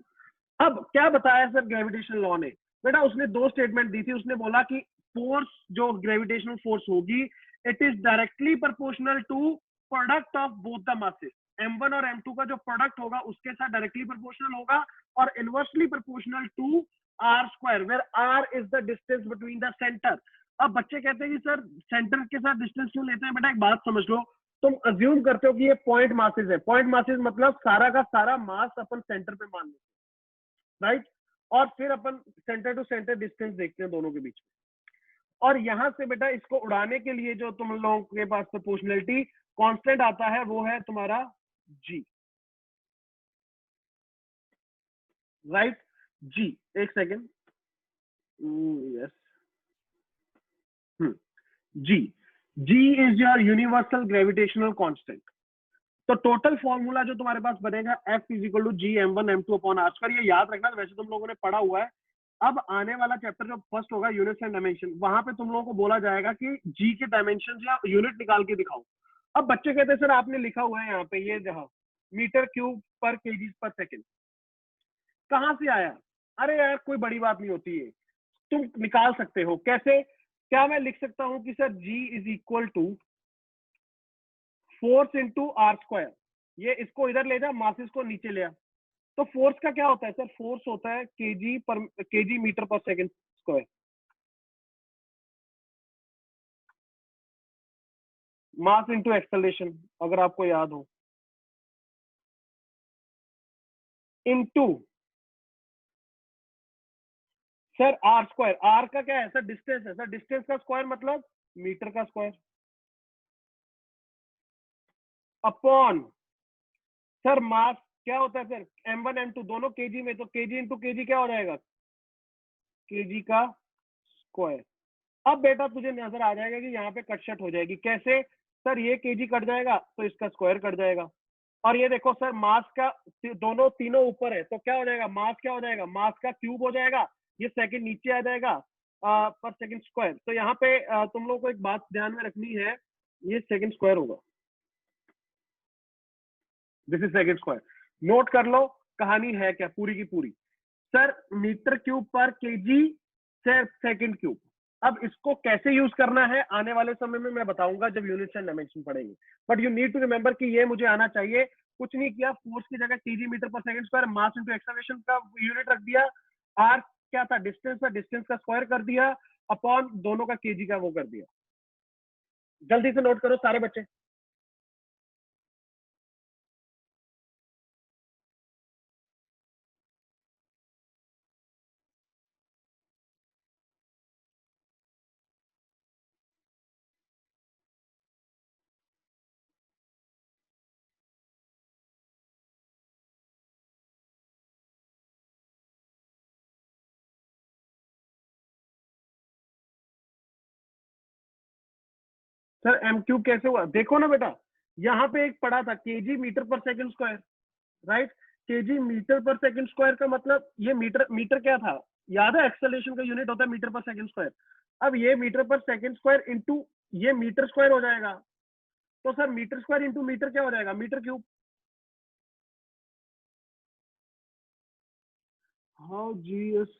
अब क्या बताया सर ग्रेविटेशनल लॉ ने? बेटा उसने दो स्टेटमेंट दी थी। उसने बोला कि फोर्स जो ग्रेविटेशनल फोर्स होगी, it is directly proportional to product of both the masses. m1 और m2 का जो प्रोडक्ट होगा उसके साथ डायरेक्टली प्रोपोर्शनल होगा, और inversely proportional to R square, where R is the distance between the centre. अब बच्चे कहते हैं कि सर सेंटर के साथ डिस्टेंस क्यों लेते हैं? बेटा एक बात समझ लो, तुम अज्यूम करते हो कि ये पॉइंट मासेस है। पॉइंट मासेस मतलब सारा का सारा मास अपन सेंटर पे मान लेते हैं, राइट? और फिर अपन सेंटर टू सेंटर डिस्टेंस देखते हैं दोनों के बीच में। और यहां से बेटा इसको उड़ाने के लिए जो तुम लोगों के पास प्रोपोर्शनलिटी कांस्टेंट आता है वो है तुम्हारा जी, राइट? जी, एक सेकेंड। यस, जी, G is your universal gravitational constant. तो टोटल फॉर्मूला जो तुम्हारे पास बनेगा F is equal to G m1 m2 upon R square. ये याद रखना, वैसे तुम लोगों ने पढ़ा हुआ है। अब आने वाला चैप्टर जो फर्स्ट होगा यूनिट्स एंड डायमेंशन, वहां पे तुम लोगों को बोला जाएगा कि जी के डायमेंशन या यूनिट निकाल के दिखाओ। अब बच्चे कहते हैं सर आपने लिखा हुआ है यहाँ पे ये जहां मीटर क्यूब पर केजी पर सेकेंड, कहाँ से आया? अरे यार कोई बड़ी बात नहीं होती है, तुम निकाल सकते हो। कैसे? क्या मैं लिख सकता हूँ कि sir G is equal to force into R square. ये इसको इधर ले जा, मासिस को नीचे ले आ। तो फोर्स का क्या होता है सर? फोर्स होता है केजी मीटर पर second square, mass into acceleration, अगर आपको याद हो, into sir R square. R का क्या है सर? डिस्टेंस है सर। डिस्टेंस का स्क्वायर मतलब मीटर का स्क्वायर, अपॉन सर मास क्या होता है सर? m1 m2 दोनों केजी में, तो केजी इंटू केजी क्या हो जाएगा? केजी का स्क्वायर। अब बेटा तुझे नजर आ जाएगा कि यहाँ पे कट शट हो जाएगी। कैसे? सर ये केजी कट जाएगा तो इसका स्क्वायर कट जाएगा। और ये देखो सर मास का दोनों तीनों ऊपर है तो क्या हो जाएगा? मास क्या हो जाएगा? मास का क्यूब हो जाएगा। ये सेकंड नीचे आ जाएगा पर सेकंड स्क्वायर। तो यहाँ पे तुम लोगों को एक बात ध्यान में रखनी है, ये सेकंड स्क्वायर होगा। This is second square. Note कर लो कहानी है क्या पूरी की पूरी। सर मीटर क्यूब पर केजी सेकंड क्यूब। अब इसको कैसे यूज करना है आने वाले समय में मैं बताऊंगा जब यूनिट्स एंड डायमेंशन पढ़ेंगे। But you need to remember कि ये मुझे आना चाहिए। कुछ नहीं किया, फोर्स की जगह केजी मीटर पर सेकंड स्क्वायर, मास इनटू एक्सेलरेशन का यूनिट रख दिया, आर क्या था? डिस्टेंस था, डिस्टेंस का स्क्वायर कर दिया, अपॉन दोनों का केजी का वो कर दिया। जल्दी से नोट करो सारे बच्चे। सर एम क्यूब कैसे हुआ? देखो ना बेटा, यहाँ पे एक पढ़ा था केजी मीटर पर second square, right? KG metre पर सेकंड स्क्वायर का मतलब ये मीटर, मीटर क्या था? याद है एक्सेलरेशन का यूनिट होता है मीटर पर सेकंड स्क्वायर। अब ये मीटर पर सेकंड स्क्वायर इंटू ये मीटर स्क्वायर हो जाएगा। तो sir metre square into metre क्या हो जाएगा? Metre cube. How G is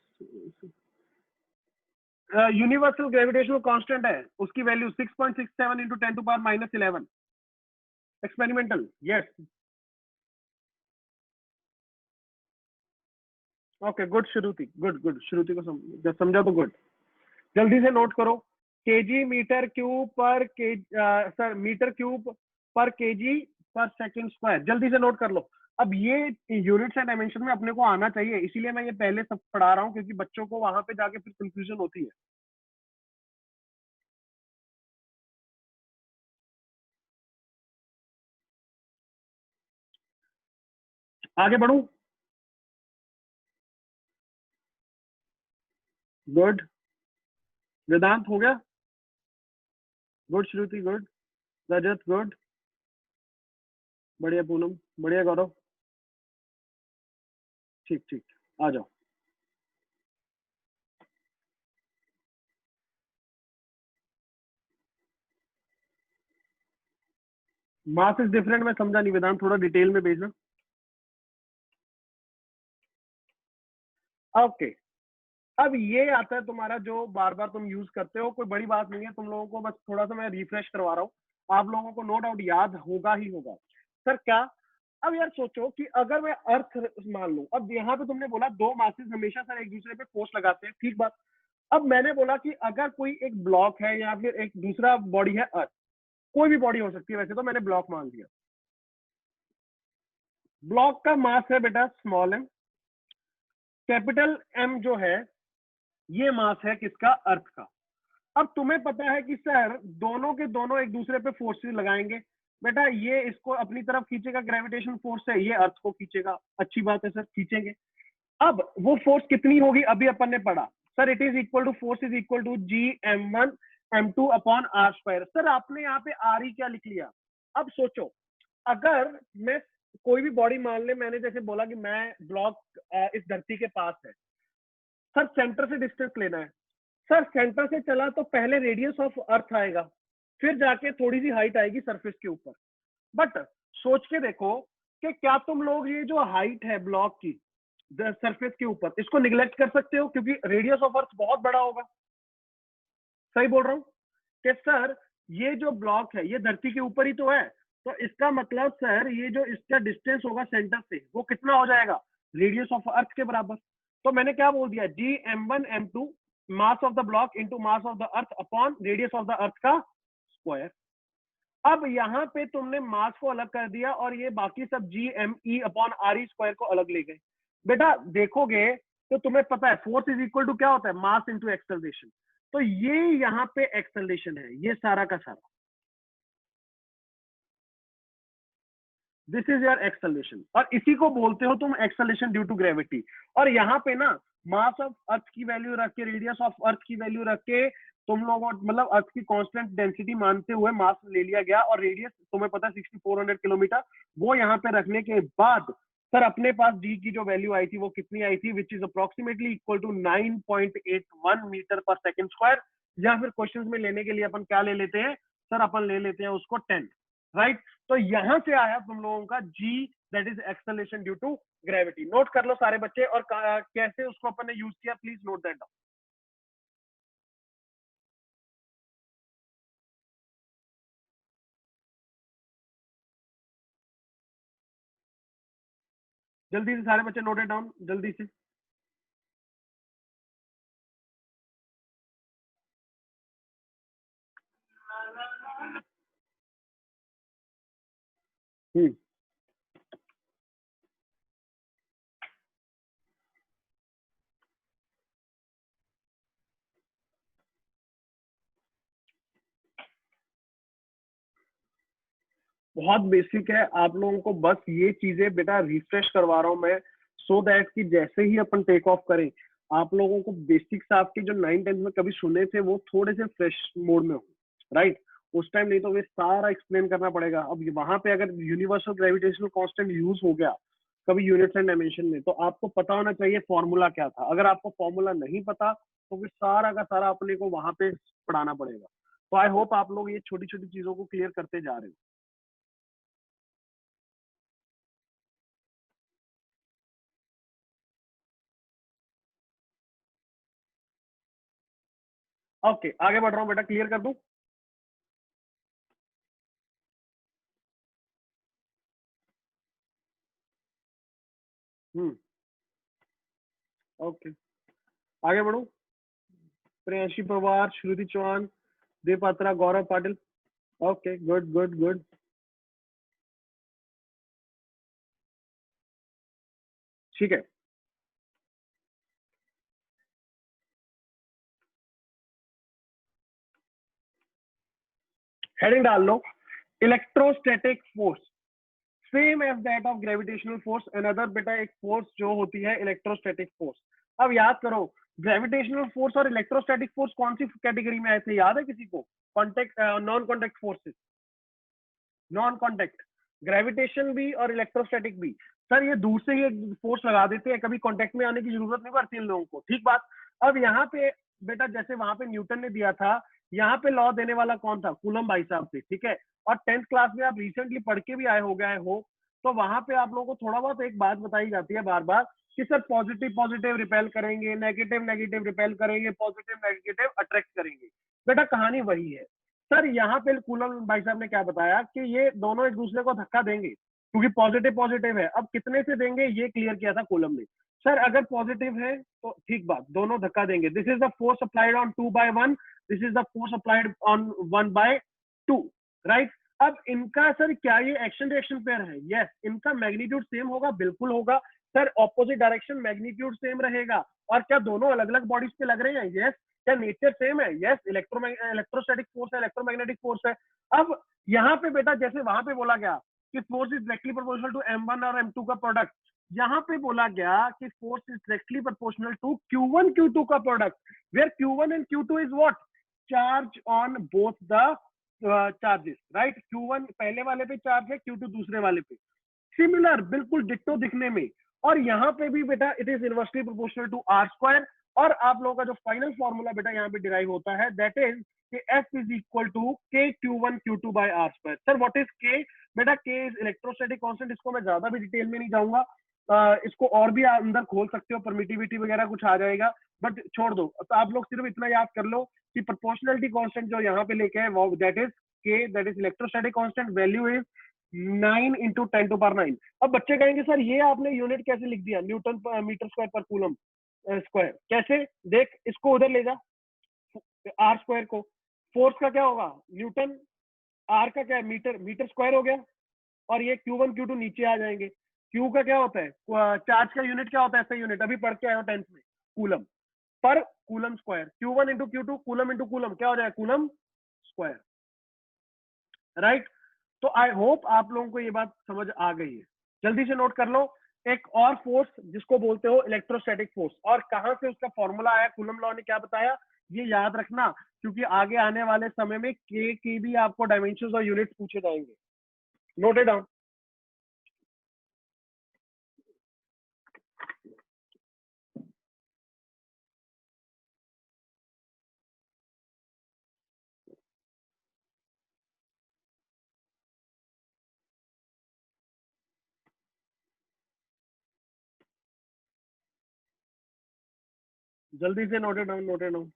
universal gravitational constant है, उसकी value 6.67 into 10 to power -11 experimental. Yes, okay good Shruti, good good. Shruti को समझा तो गुड। जल्दी से नोट करो। केजी मीटर क्यूब पर के सर मीटर क्यूब पर केजी पर सेकंड स्क्वायर। जल्दी से नोट कर लो। अब ये यूनिट्स एंड डायमेंशन में अपने को आना चाहिए, इसीलिए मैं ये पहले सब पढ़ा रहा हूँ, क्योंकि बच्चों को वहां पे जाके फिर कंफ्यूजन होती है। आगे बढ़ू? गुड। वेदांत हो गया? गुड। श्रुति गुड। रजत गुड। बढ़िया पूनम, बढ़िया गौरव। ठीक ठीक, आ जाओ। मास इज डिफरेंट, मैं समझा नहीं वेदांत, थोड़ा डिटेल में भेजना। ओके। अब ये आता है तुम्हारा जो बार बार तुम यूज करते हो, कोई बड़ी बात नहीं है, तुम लोगों को बस थोड़ा सा मैं रिफ्रेश करवा रहा हूँ। आप लोगों को नो डाउट याद होगा ही होगा। सर क्या, अब यार सोचो कि अगर मैं अर्थ मान लूं, अब यहाँ पे तुमने बोला दो मासेस हमेशा सर एक दूसरे पे फोर्स लगाते हैं, ठीक बात। अब मैंने बोला कि अगर कोई एक ब्लॉक है या फिर एक दूसरा बॉडी है अर्थ, कोई भी बॉडी हो सकती है, वैसे तो मैंने ब्लॉक मान लिया। ब्लॉक का मास है बेटा स्मॉल एम, कैपिटल एम जो है ये मास है किसका, अर्थ का। अब तुम्हें पता है कि सर दोनों के दोनों एक दूसरे पे फोर्सेस लगाएंगे। बेटा ये इसको अपनी तरफ खींचेगा, ग्रेविटेशन फोर्स है, ये अर्थ को खींचेगा। अच्छी बात है सर, खींचेंगे। अब वो फोर्स कितनी होगी, अभी अपन ने पढ़ा sir, it is equal to, force is equal to G M1 M2 upon R square. Sir आपने यहाँ पे आर ही क्या लिख लिया। अब सोचो, अगर मैं कोई भी बॉडी मान ले, मैंने जैसे बोला कि मैं ब्लॉक इस धरती के पास है, सर सेंटर से डिस्टेंस लेना है। सर सेंटर से चला तो पहले रेडियस ऑफ अर्थ आएगा, फिर जाके थोड़ी सी हाइट आएगी सरफेस के ऊपर। बट सोच के देखो कि क्या तुम लोग ये जो हाइट है ब्लॉक की सरफेस के ऊपर, इसको निगलेक्ट कर सकते हो, क्योंकि रेडियस ऑफ अर्थ बहुत बड़ा होगा। सही बोल रहा हूँ कि सर ये जो ब्लॉक है ये धरती के ऊपर ही तो है, तो इसका मतलब सर ये जो इसका डिस्टेंस होगा सेंटर से, वो कितना हो जाएगा, रेडियस ऑफ अर्थ के बराबर। तो मैंने क्या बोल दिया, जी M1 M2 mass of the block into mass of the earth upon radius of the earth का स्क्वायर। अब यहाँ पे तुमने मास को अलग कर दिया और ये बाकी सब G M E upon R E square को अलग ले गए। बेटा देखोगे तो तुम्हें पता है फोर्स इज इक्वल टू क्या होता है, मास इंटू एक्सेलरेशन। तो ये यहाँ पे एक्सेलरेशन है, ये सारा का सारा, दिस इज योर एक्सेलरेशन, और इसी को बोलते हो तुम एक्सेलरेशन ड्यू टू ग्रेविटी। और यहाँ पे ना मास ऑफ अर्थ की वैल्यू रख के, रेडियस ऑफ अर्थ की वैल्यू रख के, तुम लोगों मतलब अर्थ की कांस्टेंट डेंसिटी मानते हुए मास ले लिया गया, और रेडियस तुम्हें पता है 6400 किलोमीटर। वो यहाँ पे रखने के बाद सर अपने पास जी की जो वैल्यू आई थी वो कितनी आई थी, which is approximately equal to 9.81 metre पर सेकंड स्क्वायर। या फिर क्वेश्चंस में लेने के लिए अपन क्या ले लेते हैं सर, अपन ले लेते हैं उसको 10, राइट। तो यहां से आया तुम लोगों का g, that is acceleration due to gravity. Note कर लो सारे बच्चे, और कैसे उसको अपन ने यूज किया, प्लीज नोट दैट डाउन। जल्दी से सारे बच्चे नोट इट डाउन जल्दी से। हम्म। बहुत बेसिक है, आप लोगों को बस ये चीजें बेटा रिफ्रेश करवा रहा हूँ मैं, सो दैट कि जैसे ही अपन टेक ऑफ करें, आप लोगों को बेसिक्स आपके जो 9th 10th में कभी सुने थे वो थोड़े से फ्रेश मोड में हो, राइट। उस टाइम नहीं तो वे सारा एक्सप्लेन करना पड़ेगा। अब वहां पे अगर यूनिवर्सल ग्रेविटेशनल कांस्टेंट यूज हो गया कभी यूनिट्स एंड डायमेंशन में, तो आपको पता होना चाहिए फॉर्मूला क्या था। अगर आपको फॉर्मूला नहीं पता तो फिर सारा का सारा अपने को वहां पे पढ़ाना पड़ेगा। तो आई होप आप लोग ये छोटी छोटी चीजों को क्लियर करते जा रहे हो। ओके आगे बढ़ रहा हूँ बेटा, क्लियर कर दूं। हम्म। ओके आगे बढ़ू। Priyanshi Pawar, Shruti Chauhan, Deepatra, Gaurav Patil. Okay, good good good. ठीक है, हेडिंग डाल लो, electrostatic force same as that of gravitational force. Another बेटा एक फोर्स जो होती है इलेक्ट्रोस्टैटिक फोर्स। अब याद करो, ग्रेविटेशनल फोर्स और इलेक्ट्रोस्टैटिक फोर्स कौन सी कैटेगरी में आए थे, याद है किसी को? Contact, non contact forces, non contact, gravitation भी और इलेक्ट्रोस्टैटिक भी। सर ये दूर से ही फोर्स लगा देते हैं, कभी कॉन्टेक्ट में आने की जरूरत नहीं पड़ती इन लोगों को, ठीक बात। अब यहाँ पे बेटा जैसे वहां पे न्यूटन ने दिया था, यहाँ पे लॉ देने वाला कौन था? कूलम भाई साहब थे, ठीक है। और 10th क्लास में आप रिसेंटली पढ़ के भी आए हो गए हो, तो वहां पे आप लोगों को थोड़ा बहुत एक बात बताई जाती है बार बार कि सर पॉजिटिव पॉजिटिव रिपेल करेंगे, नेगेटिव नेगेटिव रिपेल करेंगे, पॉजिटिव नेगेटिव अट्रैक्ट करेंगे। बेटा कहानी वही है सर। यहाँ पे कूलम भाई साहब ने क्या बताया कि ये दोनों एक दूसरे को धक्का देंगे, क्योंकि पॉजिटिव पॉजिटिव है। अब कितने से देंगे ये क्लियर किया था कूलम ने। सर अगर पॉजिटिव है तो ठीक बात, दोनों धक्का देंगे। This is the force applied on 2/1, this is the force applied on 1/2, right. अब इनका सर क्या ये एक्शन रिएक्शन पेयर है? यस। इनका मैग्नीट्यूड सेम होगा, बिल्कुल होगा sir. Opposite direction magnitude same रहेगा। और क्या दोनों अलग अलग बॉडीज पे लग रहे हैं? यस। क्या नेचर सेम है? यस। इलेक्ट्रोस्टैटिक फोर्स है, इलेक्ट्रोमैग्नेटिक फोर्स है। अब यहाँ पे बेटा जैसे वहां पे बोला गया कि force is directly proportional to m1 और m2 का प्रोडक्ट, यहाँ पे बोला गया कि force is directly proportional to q1 q2 का product, where q1 and q2 is what? Charge on both the charges, right. q1 पहले वाले पे चार्ज है, q2 दूसरे वाले पे। सिमिलर, बिल्कुल डिट्टो दिखने में। और यहाँ पे भी बेटा it is inversely proportional to R square. और आप लोगों का जो फाइनल फॉर्मूला बेटा यहाँ पे डिराइव होता है, that is F is equal to K Q1 Q2 by R square. Sir what is K? बेटा के इज इलेक्ट्रोस्टैटिक कांस्टेंट। इसको मैं ज्यादा भी डिटेल में नहीं जाऊंगा, इसको और भी अंदर खोल सकते हो, परमिटिविटी वगैरह कुछ आ जाएगा, बट छोड़ दो। तो आप लोग सिर्फ इतना याद कर लो कि प्रोपोर्शनलिटी कांस्टेंट जो यहाँ पे लेके है वो दैट इज के, that is electrostatic constant, value is 9 into 10⁻⁹। अब बच्चे कहेंगे सर ये आपने यूनिट कैसे लिख दिया, न्यूटन मीटर स्क्वायर पर कूलम स्क्वायर? कैसे? देख इसको उधर ले जा, आर स्क्वायर को। फोर्स का क्या होगा? न्यूटन। आर का क्या है? मीटर, मीटर स्क्वायर हो गया। और ये Q1 Q2 नीचे आ जाएंगे। क्यू का क्या होता है? चार्ज का यूनिट क्या होता है? ऐसा यूनिट अभी पढ़ के आए हो 10th में, coulomb per coulomb square. Q1 into Q2, coulomb into coulomb, क्या हो जाएगा? Coulomb square, right. तो आई होप आप लोगों को ये बात समझ आ गई है। जल्दी से नोट कर लो। एक और फोर्स जिसको बोलते हो इलेक्ट्रोस्टैटिक फोर्स, और कहां से उसका फॉर्मूला आया, कूलम लॉ ने क्या बताया, ये याद रखना, क्योंकि आगे आने वाले समय में के की भी आपको डायमेंशन और यूनिट पूछे जाएंगे। Note it down. जल्दी से note it down, note it down.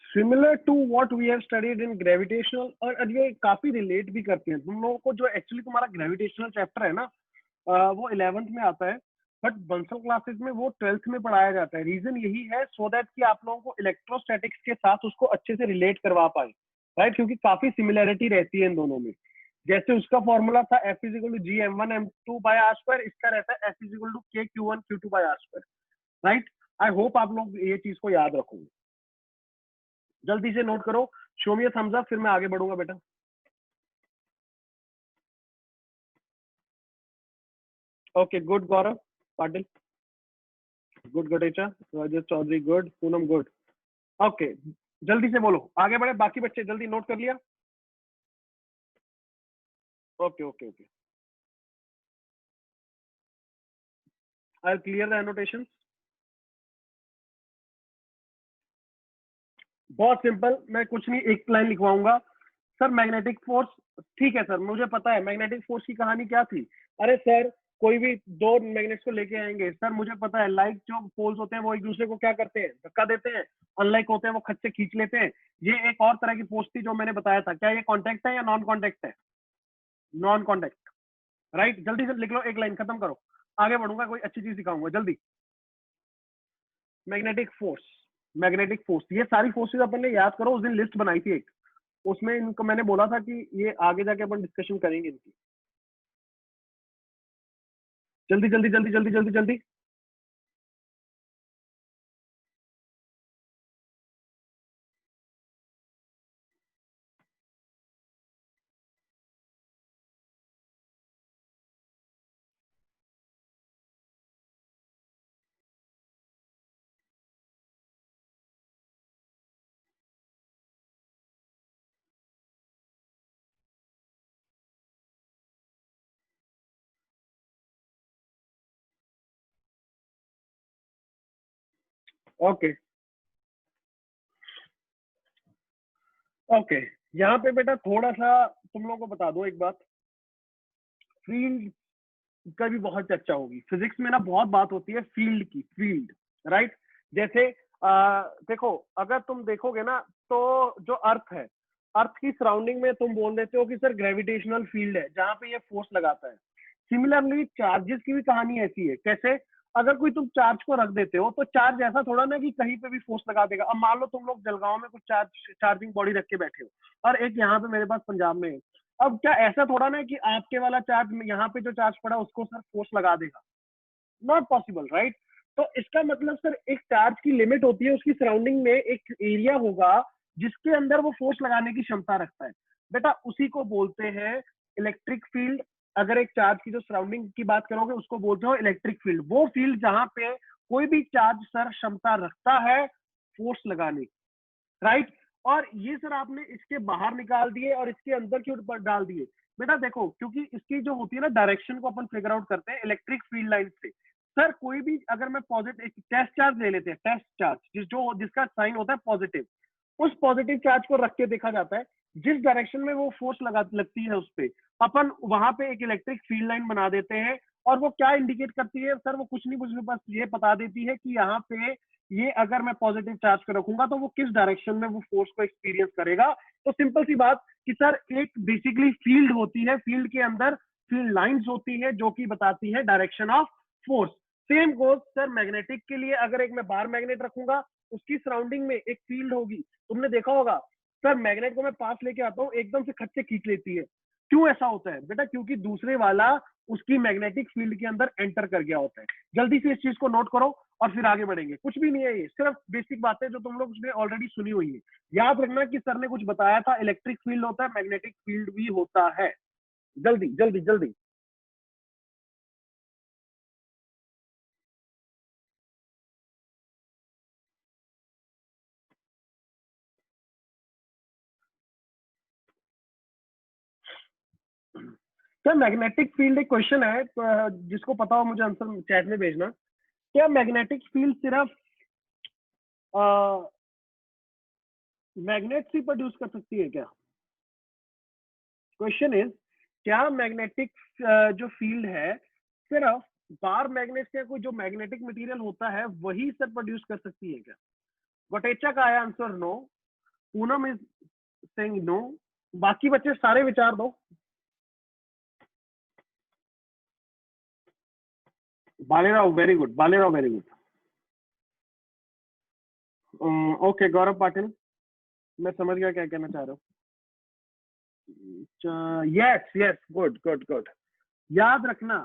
Similar to what we have studied in gravitational. और ये काफी रिलेट भी करते हैं तुम लोगों को। जो एक्चुअली तुम्हारा ग्रेविटेशनल चैप्टर है ना, वो 11th में आता है, बट बंसल क्लासेस में वो 12th में पढ़ाया जाता है। रीजन यही है सो दैट कि आप लोगों को इलेक्ट्रोस्टैटिक्स के साथ उसको अच्छे से रिलेट करवा पाए, राइट। क्योंकि काफी सिमिलरिटी रहती है इन दोनों में। जैसे उसका फॉर्मूला था F is equal to G m1 m2 by R square, इसका रहता है F is equal to K Q1 Q2 by R square, right. I hope आप लोग ये चीज को याद रखोगे। जल्दी से नोट करो, show me a thumbs up, फिर मैं आगे बढ़ूंगा बेटा। Okay good Gaurav Patil, good Gatecha, Rajesh Chaudhary good, Poonam good. Okay जल्दी से बोलो, आगे बढ़े। बाकी बच्चे जल्दी नोट कर लिया? Okay okay okay, I clear the annotation. बहुत सिंपल, मैं कुछ नहीं, एक लाइन लिखवाऊंगा। सर मैग्नेटिक फोर्स, ठीक है सर मुझे पता है मैग्नेटिक फोर्स की कहानी क्या थी। अरे सर कोई भी दो मैग्नेट्स को लेके आएंगे सर, मुझे पता है लाइक जो पोल्स होते हैं वो एक दूसरे को क्या करते हैं, धक्का देते हैं, अनलाइक होते हैं वो खच से खींच लेते हैं। ये एक और तरह की फोर्स थी जो मैंने बताया था। क्या ये कॉन्टेक्ट है या नॉन कॉन्टेक्ट है? Non contact, right. जल्दी से लिख लो, एक लाइन खत्म करो, आगे बढ़ूंगा, कोई अच्छी चीज सिखाऊंगा जल्दी। मैग्नेटिक फोर्स, मैग्नेटिक फोर्स, ये सारी फोर्सेज अपन ने याद करो, उस दिन लिस्ट बनाई थी एक, उसमें इनको मैंने बोला था कि ये आगे जाके अपन डिस्कशन करेंगे इनकी। जल्दी जल्दी जल्दी जल्दी जल्दी जल्दी। ओके ओके, यहाँ पे बेटा थोड़ा सा तुम लोगों को बता दो एक बात, फील्ड का भी बहुत चर्चा होगी फिजिक्स में ना, बहुत बात होती है फील्ड की, फील्ड, राइट। जैसे देखो, अगर तुम देखोगे ना तो जो अर्थ है, अर्थ की सराउंडिंग में तुम बोल देते हो कि सर ग्रेविटेशनल फील्ड है जहां पे ये फोर्स लगाता है। सिमिलरली चार्जेस की भी कहानी ऐसी है। कैसे? अगर कोई तुम चार्ज को रख देते हो तो चार्ज ऐसा थोड़ा ना कि कहीं पे भी फोर्स लगा देगा। अब मान लो तुम लोग जलगांव में कुछ चार्जिंग बॉडी रख के बैठे हो और एक यहाँ पे मेरे पास पंजाब में है। अब क्या ऐसा थोड़ा ना कि आपके वाला चार्ज यहाँ पे जो चार्ज पड़ा उसको सर फोर्स लगा देगा? Not possible, right. तो इसका मतलब सर एक चार्ज की लिमिट होती है, उसकी सराउंडिंग में एक एरिया होगा जिसके अंदर वो फोर्स लगाने की क्षमता रखता है। बेटा उसी को बोलते हैं इलेक्ट्रिक फील्ड। अगर एक चार्ज की जो सराउंडिंग की बात करोगे उसको बोलते हो इलेक्ट्रिक फील्ड। वो फील्ड जहां पे कोई भी चार्ज सर क्षमता रखता है फोर्स लगाने, राइट। और ये सर आपने इसके बाहर निकाल दिए और इसके अंदर क्यों डाल दिए? बेटा देखो, क्योंकि इसकी जो होती है ना डायरेक्शन को अपन फिगर आउट करते हैं इलेक्ट्रिक फील्ड लाइन से। सर कोई भी, अगर मैं पॉजिटिव एक टेस्ट चार्ज ले लेते हैं, टेस्ट चार्ज जिसका साइन होता है पॉजिटिव, उस पॉजिटिव चार्ज को रख के देखा जाता है जिस डायरेक्शन में वो फोर्स लगती है उस पे, अपन वहां पे एक इलेक्ट्रिक फील्ड लाइन बना देते हैं। और वो क्या इंडिकेट करती है सर? वो कुछ नहीं, कुछ बस ये बता देती है कि यहाँ पे ये अगर मैं पॉजिटिव चार्ज को रखूंगा तो वो किस डायरेक्शन में वो फोर्स को एक्सपीरियंस करेगा। तो सिंपल सी बात कि सर एक बेसिकली फील्ड होती है, फील्ड के अंदर फील्ड लाइंस होती है जो कि बताती है direction of force. Same goes sir magnetic के लिए, अगर एक मैं बार मैग्नेट रखूंगा उसकी सराउंडिंग में एक फील्ड होगी। तुमने देखा होगा सर मैग्नेट को मैं पास लेके आता हूँ एकदम से खच से खींच लेती है। क्यों ऐसा होता है बेटा? क्योंकि दूसरे वाला उसकी मैग्नेटिक फील्ड के अंदर एंटर कर गया होता है। जल्दी से इस चीज को नोट करो और फिर आगे बढ़ेंगे। कुछ भी नहीं है, ये सिर्फ बेसिक बातें जो तुम लोग उसने ऑलरेडी सुनी हुई है। याद रखना कि सर ने कुछ बताया था, इलेक्ट्रिक फील्ड होता है, मैग्नेटिक फील्ड भी होता है। जल्दी जल्दी जल्दी। क्या मैग्नेटिक फील्ड, एक क्वेश्चन है तो जिसको पता हो मुझे आंसर चैट में भेजना। क्या मैग्नेटिक फील्ड सिर्फ मैग्नेट से प्रोड्यूस कर सकती है क्या? क्वेश्चन इज, क्या मैग्नेटिक जो फील्ड है सिर्फ बार मैग्नेट से कोई जो मैग्नेटिक मटेरियल होता है वही सर प्रोड्यूस कर सकती है क्या? वटेचा का आया answer no, Poonam is saying no, बाकी बच्चे सारे विचार दो। Balerao very good, Balerao very good. Okay Gaurav Patil, मैं समझ गया क्या कहना चाह रहे हो। Yes yes, good good good. याद रखना,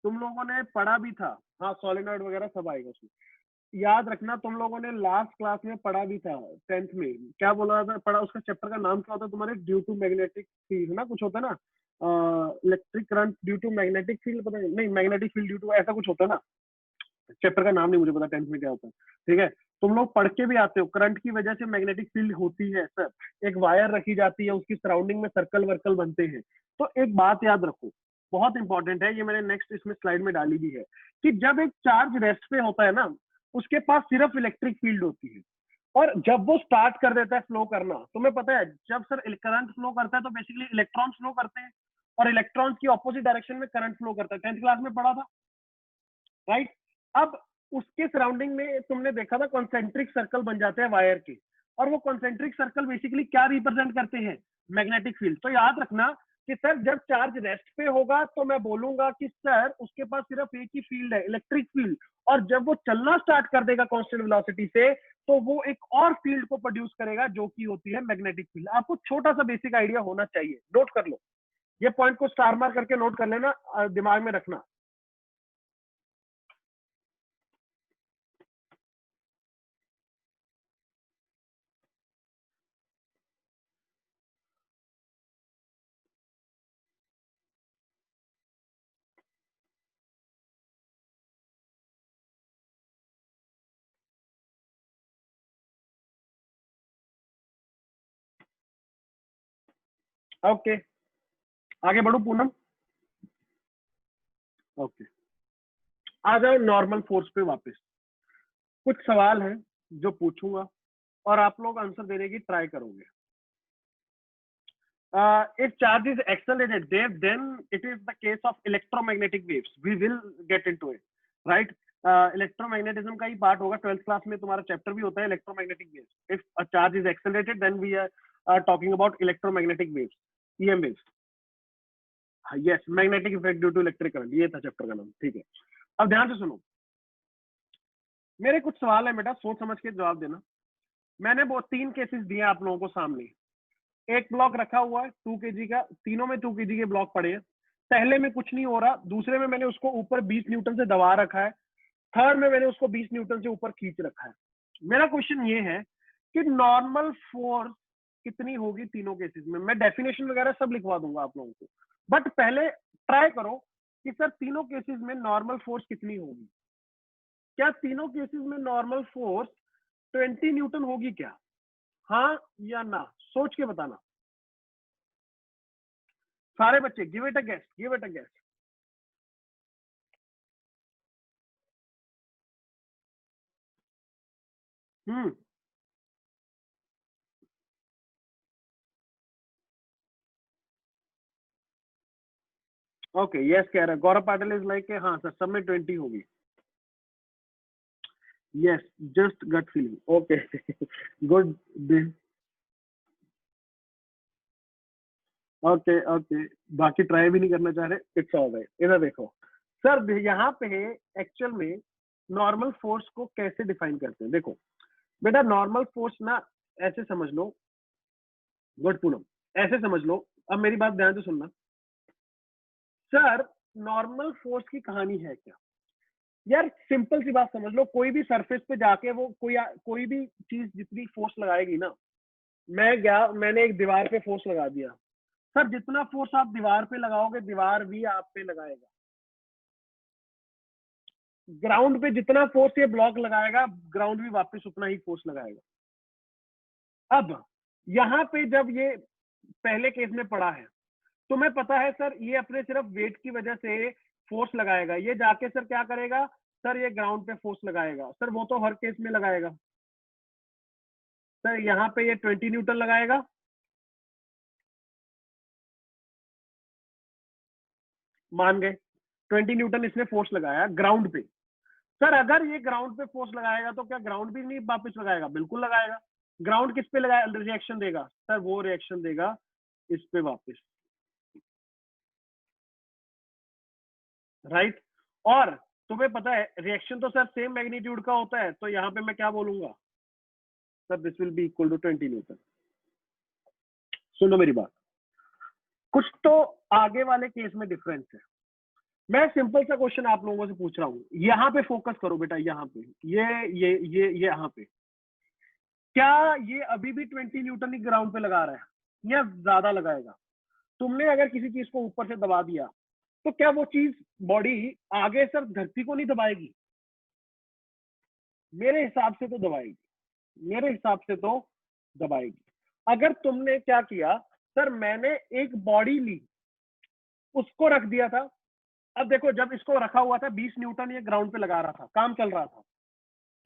तुम लोगों ने पढ़ा भी था, हाँ सोलेनॉइड वगैरह सब आएगा उसमें। याद रखना तुम लोगों ने लास्ट क्लास में पढ़ा भी था, 10th में। क्या बोला था पढ़ा? उसका चैप्टर का नाम क्या होता है तुम्हारे? ड्यू टू मैग्नेटिक फील्ड ना, कुछ होता है ना, electric current due to magnetic field, पता नहीं, मैग्नेटिक फील्ड ड्यू टू, ऐसा कुछ होता है ना। चैप्टर का नाम नहीं मुझे पता 10th में क्या होता है, ठीक है। तुम लोग पढ़ के भी आते हो, करंट की वजह से मैग्नेटिक फील्ड होती है सर। एक वायर रखी जाती है, उसकी सराउंडिंग में सर्कल वर्कल बनते हैं। तो एक बात याद रखो, बहुत इंपॉर्टेंट है, ये मैंने नेक्स्ट इसमें स्लाइड में डाली भी है, कि जब एक चार्ज रेस्ट पे होता है ना, उसके पास सिर्फ इलेक्ट्रिक फील्ड होती है। और जब वो स्टार्ट कर देता है फ्लो करना, तुम्हें पता है जब सर करंट फ्लो करता है तो बेसिकली इलेक्ट्रॉन फ्लो करते हैं, और इलेक्ट्रॉन्स की ऑपोजिट डायरेक्शन में करंट फ्लो करता है, 10th क्लास में पढ़ा था, राइट। अब उसके सराउंडिंग में तुमने देखा था कॉन्सेंट्रिक सर्कल बन जाते हैं वायर के, और वो कॉन्सेंट्रिक सर्कल बेसिकली क्या रिप्रेजेंट करते हैं, मैग्नेटिक फील्ड। तो याद रखना कि सर जब चार्ज रेस्ट पे होगा तो मैं बोलूंगा कि सर उसके पास सिर्फ एक ही फील्ड है, इलेक्ट्रिक फील्ड, और जब वो चलना स्टार्ट कर देगा कांस्टेंट वेलोसिटी से तो वो एक और फील्ड को प्रोड्यूस करेगा जो कि होती है मैग्नेटिक फील्ड। आपको छोटा सा बेसिक आइडिया होना चाहिए, नोट कर लो ये पॉइंट को, स्टार मार्क करके नोट कर लेना, दिमाग में रखना। ओके आगे बढ़ो पूनम। ओके आ जाओ नॉर्मल फोर्स पे वापस। कुछ सवाल हैं जो पूछूंगा और आप लोग आंसर देने की ट्राई करोगे। If charge is accelerated, then it is the case of electromagnetic waves. We will get into it, right? Electromagnetism का ही पार्ट होगा, 12th क्लास में तुम्हारा चैप्टर भी होता है electromagnetic waves. If a charge is accelerated, then we are talking about electromagnetic waves, EM waves. Yes, magnetic effect due to electric current, ये था chapter का नाम, ठीक है। अब ध्यान से सुनो, मेरे कुछ सवाल है बेटा, सोच समझ के जवाब देना। मैंने वो 3 केसेस दिए आप लोगों को सामने। एक ब्लॉक रखा हुआ है 2 kg का, तीनों में 2 kg के ब्लॉक पड़े हैं। पहले में कुछ नहीं हो रहा, दूसरे में मैंने उसको ऊपर 20 न्यूटन से दबा रखा है, थर्ड में मैंने उसको 20 न्यूटन से ऊपर खींच रखा है। मेरा क्वेश्चन ये है कि नॉर्मल फोर्स कितनी होगी तीनों केसेस में। मैं डेफिनेशन वगैरह सब लिखवा दूंगा आप लोगों को, बट पहले ट्राई करो कि सर तीनों केसेस में नॉर्मल फोर्स कितनी होगी। क्या तीनों केसेस में नॉर्मल फोर्स 20 न्यूटन होगी क्या? हाँ या ना, सोच के बताना सारे बच्चे। Give it a guess, give it a guess. Hmm okay yes कह रहा है गौरव पाटिल इज लाइक हाँ सर सब में 20 होगी। Yes just gut feeling, okay good. Okay okay बाकी ट्राई भी नहीं करना चाह रहे, इट्स ऑल राइट। इधर देखो सर, यहाँ पे एक्चुअल में नॉर्मल फोर्स को कैसे डिफाइन करते हैं। देखो बेटा नॉर्मल फोर्स ना ऐसे समझ लो, गुड पूनम, ऐसे समझ लो, अब मेरी बात ध्यान से सुनना। सर नॉर्मल फोर्स की कहानी है क्या यार? सिंपल सी बात समझ लो, कोई भी सरफेस पे जाके वो कोई भी चीज जितनी फोर्स लगाएगी ना, मैं गया मैंने एक दीवार पे फोर्स लगा दिया, सर जितना फोर्स आप दीवार पे लगाओगे दीवार भी आप पे लगाएगा। ग्राउंड पे जितना फोर्स ये ब्लॉक लगाएगा ग्राउंड भी वापस उतना ही फोर्स लगाएगा। अब यहाँ पे जब ये पहले केस में पड़ा है, तुम्हें पता है सर ये अपने सिर्फ वेट की वजह से फोर्स लगाएगा, ये जाके सर क्या करेगा, सर ये ग्राउंड पे फोर्स लगाएगा। सर वो तो हर केस में लगाएगा। सर यहाँ पे ये 20 न्यूटन लगाएगा, मान गए 20 न्यूटन इसने फोर्स लगाया ग्राउंड पे। सर अगर ये ग्राउंड पे फोर्स लगाएगा तो क्या ग्राउंड भी नहीं वापस लगाएगा? बिल्कुल लगाएगा। ग्राउंड किस पे लगाया रिएक्शन देगा? सर वो रिएक्शन देगा इस पे वापस, राइट। और तुम्हें पता है रिएक्शन तो सर सेम मैग्नीट्यूड का होता है, तो यहाँ पे मैं क्या बोलूंगा, sir this will be equal to 20 newton. सुनो मेरी बात, कुछ तो आगे वाले केस में डिफरेंस है। मैं सिंपल सा क्वेश्चन आप लोगों से पूछ रहा हूँ, यहाँ पे फोकस करो बेटा, यहाँ पे ये यहाँ पे, क्या ये अभी भी 20 न्यूटन ही ग्राउंड पे लगा रहा है या ज्यादा लगाएगा? तुमने अगर किसी चीज को ऊपर से दबा दिया तो क्या वो चीज बॉडी आगे सर धरती को नहीं दबाएगी? मेरे हिसाब से तो दबाएगी, मेरे हिसाब से तो दबाएगी। अगर तुमने क्या किया, सर मैंने एक बॉडी ली उसको रख दिया था, अब देखो जब इसको रखा हुआ था 20 न्यूटन ये ग्राउंड पे लगा रहा था, काम चल रहा था,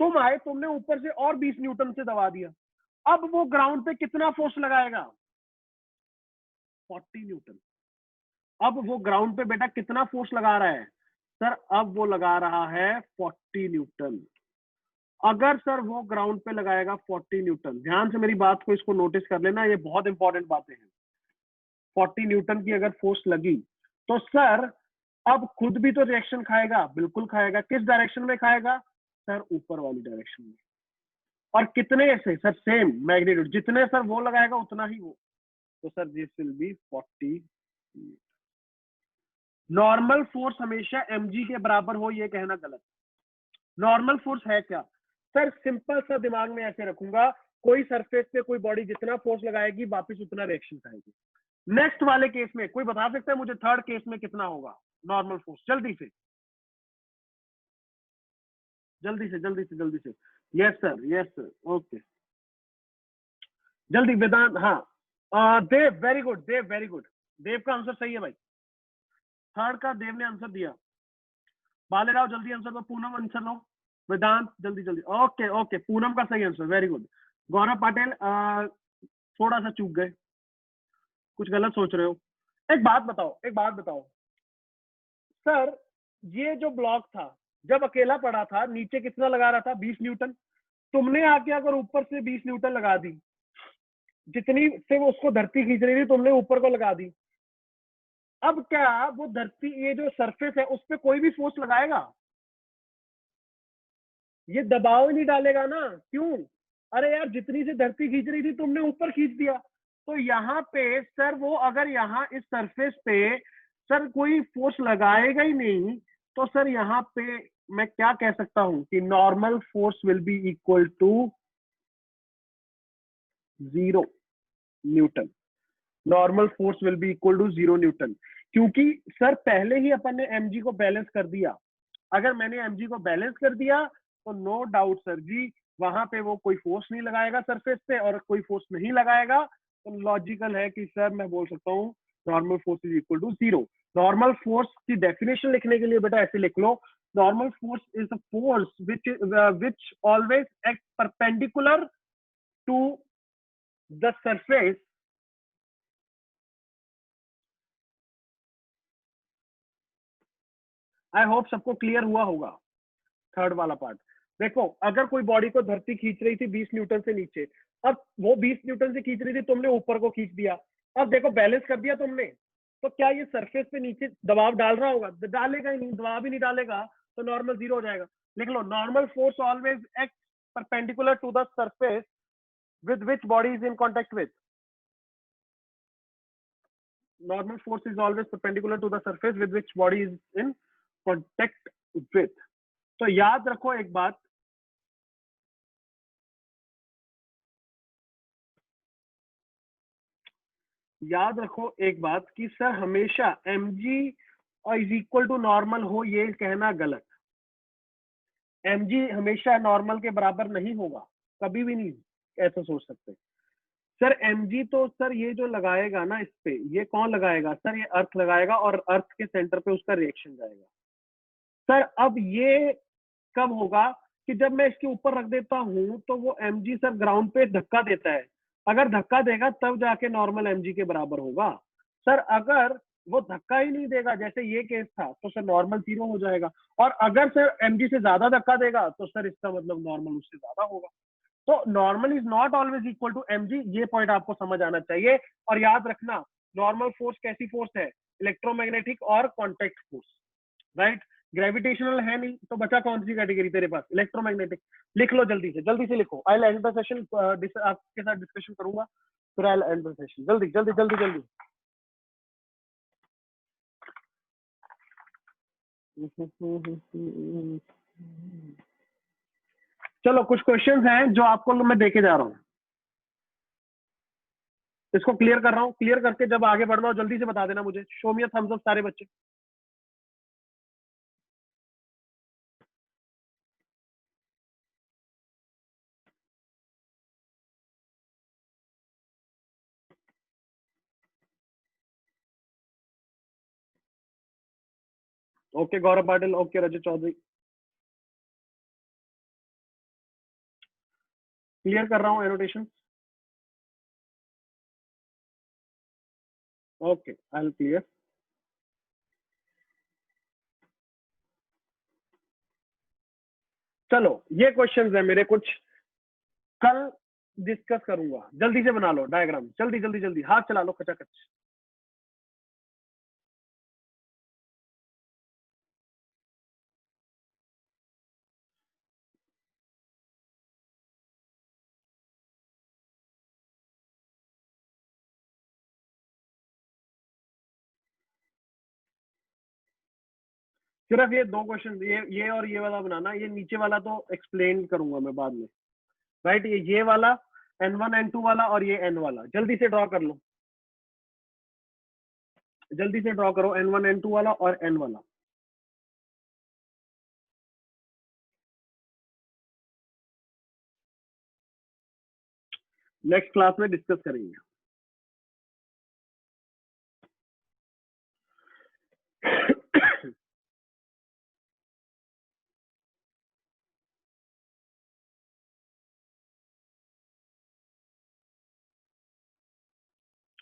तुम आए, तुमने ऊपर से और 20 न्यूटन से दबा दिया, अब वो ग्राउंड पे कितना फोर्स लगाएगा? 40 न्यूटन। अब वो ग्राउंड पे बेटा कितना फोर्स लगा रहा है सर? अब वो लगा रहा है 40 न्यूटन। अगर सर वो ग्राउंड पे लगाएगा 40 न्यूटन, ध्यान से मेरी बात को इसको नोटिस कर लेना, ये बहुत इंपॉर्टेंट बातें हैं। 40 न्यूटन की अगर फोर्स लगी तो सर अब खुद भी तो रिएक्शन खाएगा, बिल्कुल खाएगा। किस डायरेक्शन में खाएगा सर? ऊपर वाली डायरेक्शन में। और कितने से सर? सेम मैग्नीट्यूड, जितने सर वो लगाएगा उतना ही वो। तो sir this will B 40। Normal force हमेशा mg के बराबर हो, ये कहना गलत। नॉर्मल फोर्स है क्या सर? सिंपल सा दिमाग में ऐसे रखूंगा, कोई सरफेस पे कोई बॉडी जितना फोर्स लगाएगी वापस उतना रिएक्शन खाएगी। नेक्स्ट वाले केस में कोई बता सकता है मुझे थर्ड केस में कितना होगा नॉर्मल फोर्स? जल्दी से जल्दी से जल्दी से जल्दी से। Yes sir, yes sir, okay, जल्दी वेदांत। हाँ देव, वेरी गुड देव, वेरी गुड। देव का आंसर सही है भाई, थर्ड का देव ने आंसर दिया। बाले राव जल्दी आंसर दो, पूनम आंसर दो, वेदांत जल्दी जल्दी। ओके ओके, पूनम का सही answer, very good. Gaurav Patil थोड़ा सा चूक गए, कुछ गलत सोच रहे हो। एक बात बताओ, एक बात बताओ सर, ये जो ब्लॉक था जब अकेला पड़ा था नीचे कितना लगा रहा था? 20 न्यूटन। तुमने आके अगर ऊपर से 20 न्यूटन लगा दी, जितनी से वो उसको धरती खींच रही थी तुमने ऊपर को लगा दी, अब क्या वो धरती, ये जो सरफेस है उस पर कोई भी फोर्स लगाएगा? ये दबाव ही नहीं डालेगा ना। क्यों? अरे यार, जितनी से धरती खींच रही थी तुमने ऊपर खींच दिया। तो यहाँ पे सर वो अगर यहाँ इस सरफेस पे सर कोई फोर्स लगाएगा ही नहीं, तो सर यहाँ पे मैं क्या कह सकता हूं कि normal force will be equal to 0 newton. Normal force will be equal to 0 newton, क्योंकि सर पहले ही अपन ने mg को बैलेंस कर दिया। अगर मैंने mg को बैलेंस कर दिया तो नो डाउट सर जी, वहां पे वो कोई फोर्स नहीं लगाएगा सरफेस पे, और कोई फोर्स नहीं लगाएगा तो लॉजिकल है कि सर मैं बोल सकता हूँ normal force is equal to 0। Normal force की डेफिनेशन लिखने के लिए बेटा ऐसे लिख लो, normal force is a force which always act perpendicular to the surface. I hope सबको क्लियर हुआ होगा थर्ड वाला पार्ट। देखो, अगर कोई बॉडी को धरती खींच रही थी 20 न्यूटन से नीचे, अब वो 20 न्यूटन से खींच रही थी, तुमने ऊपर को खींच दिया, अब देखो बैलेंस कर दिया तुमने, तो क्या ये सरफेस पे नीचे दबाव डाल रहा होगा? डालेगा ही नहीं, दबाव ही नहीं डालेगा, तो नॉर्मल 0 हो जाएगा। लिख लो, normal force always act perpendicular to the surface with which body is in contact with. Normal force is always perpendicular to the surface with which body is in contact with. तो याद रखो एक बात, याद रखो एक बात कि सर हमेशा mg is equal to normal हो, ये कहना गलत। mg हमेशा नॉर्मल के बराबर नहीं होगा, कभी भी नहीं ऐसा सोच सकते सर। mg तो सर ये जो लगाएगा ना इस पे, ये कौन लगाएगा सर? ये अर्थ लगाएगा, और अर्थ के सेंटर पे उसका रिएक्शन जाएगा। सर अब ये कब होगा कि जब मैं इसके ऊपर रख देता हूं तो वो mg सर ग्राउंड पे धक्का देता है। अगर धक्का देगा तब जाके नॉर्मल mg के बराबर होगा। सर अगर वो धक्का ही नहीं देगा जैसे ये केस था, तो सर नॉर्मल 0 हो जाएगा। और अगर सर mg से ज्यादा धक्का देगा तो सर इसका मतलब नॉर्मल उससे ज्यादा होगा। तो normal is not always equal to mg, ये पॉइंट आपको समझ आना चाहिए। और याद रखना, नॉर्मल फोर्स कैसी फोर्स है? इलेक्ट्रोमैग्नेटिक और कॉन्टेक्ट फोर्स, राइट? ग्रेविटेशनल है नहीं, तो बचा कौन सी कैटेगरी तेरे पास? इलेक्ट्रोमैग्नेटिक। लिख लो जल्दी से लिखो, आई एंड द सेशन, आपके साथ डिस्कशन करूंगा, फिर आई एंड द सेशन। जल्दी जल्दी जल्दी जल्दी। चलो कुछ क्वेश्चंस हैं जो आपको मैं देके जा रहा हूँ, इसको क्लियर कर रहा हूँ, क्लियर करके जब आगे बढ़ना हो जल्दी से बता देना मुझे। शो मी थम्स अप सारे बच्चे। ओके गौरव पाटिल, ओके रजत चौधरी। क्लियर कर रहा हूँ annotation? Okay, I will clear. चलो ये क्वेश्चंस है मेरे कुछ, कल डिस्कस करूंगा। जल्दी से बना लो डायग्राम, जल्दी जल्दी जल्दी, हाथ चला लो खचाखच। सिर्फ ये दो क्वेश्चन, ये और ये वाला बनाना, ये नीचे वाला तो एक्सप्लेन करूंगा मैं बाद में, राइट? ये वाला N1 N2 वाला और ये N वाला, जल्दी से ड्रॉ कर लो, जल्दी से ड्रॉ करो N1 N2 वाला और N वाला। नेक्स्ट क्लास में डिस्कस करेंगे।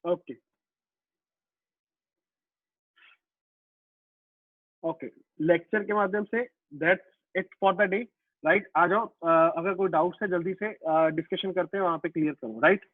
ओके ओके, लेक्चर के माध्यम से that's it for the day, right? आ जाओ, अगर कोई डाउट्स है जल्दी से डिस्कशन करते हैं, वहां पे क्लियर करो, राइट?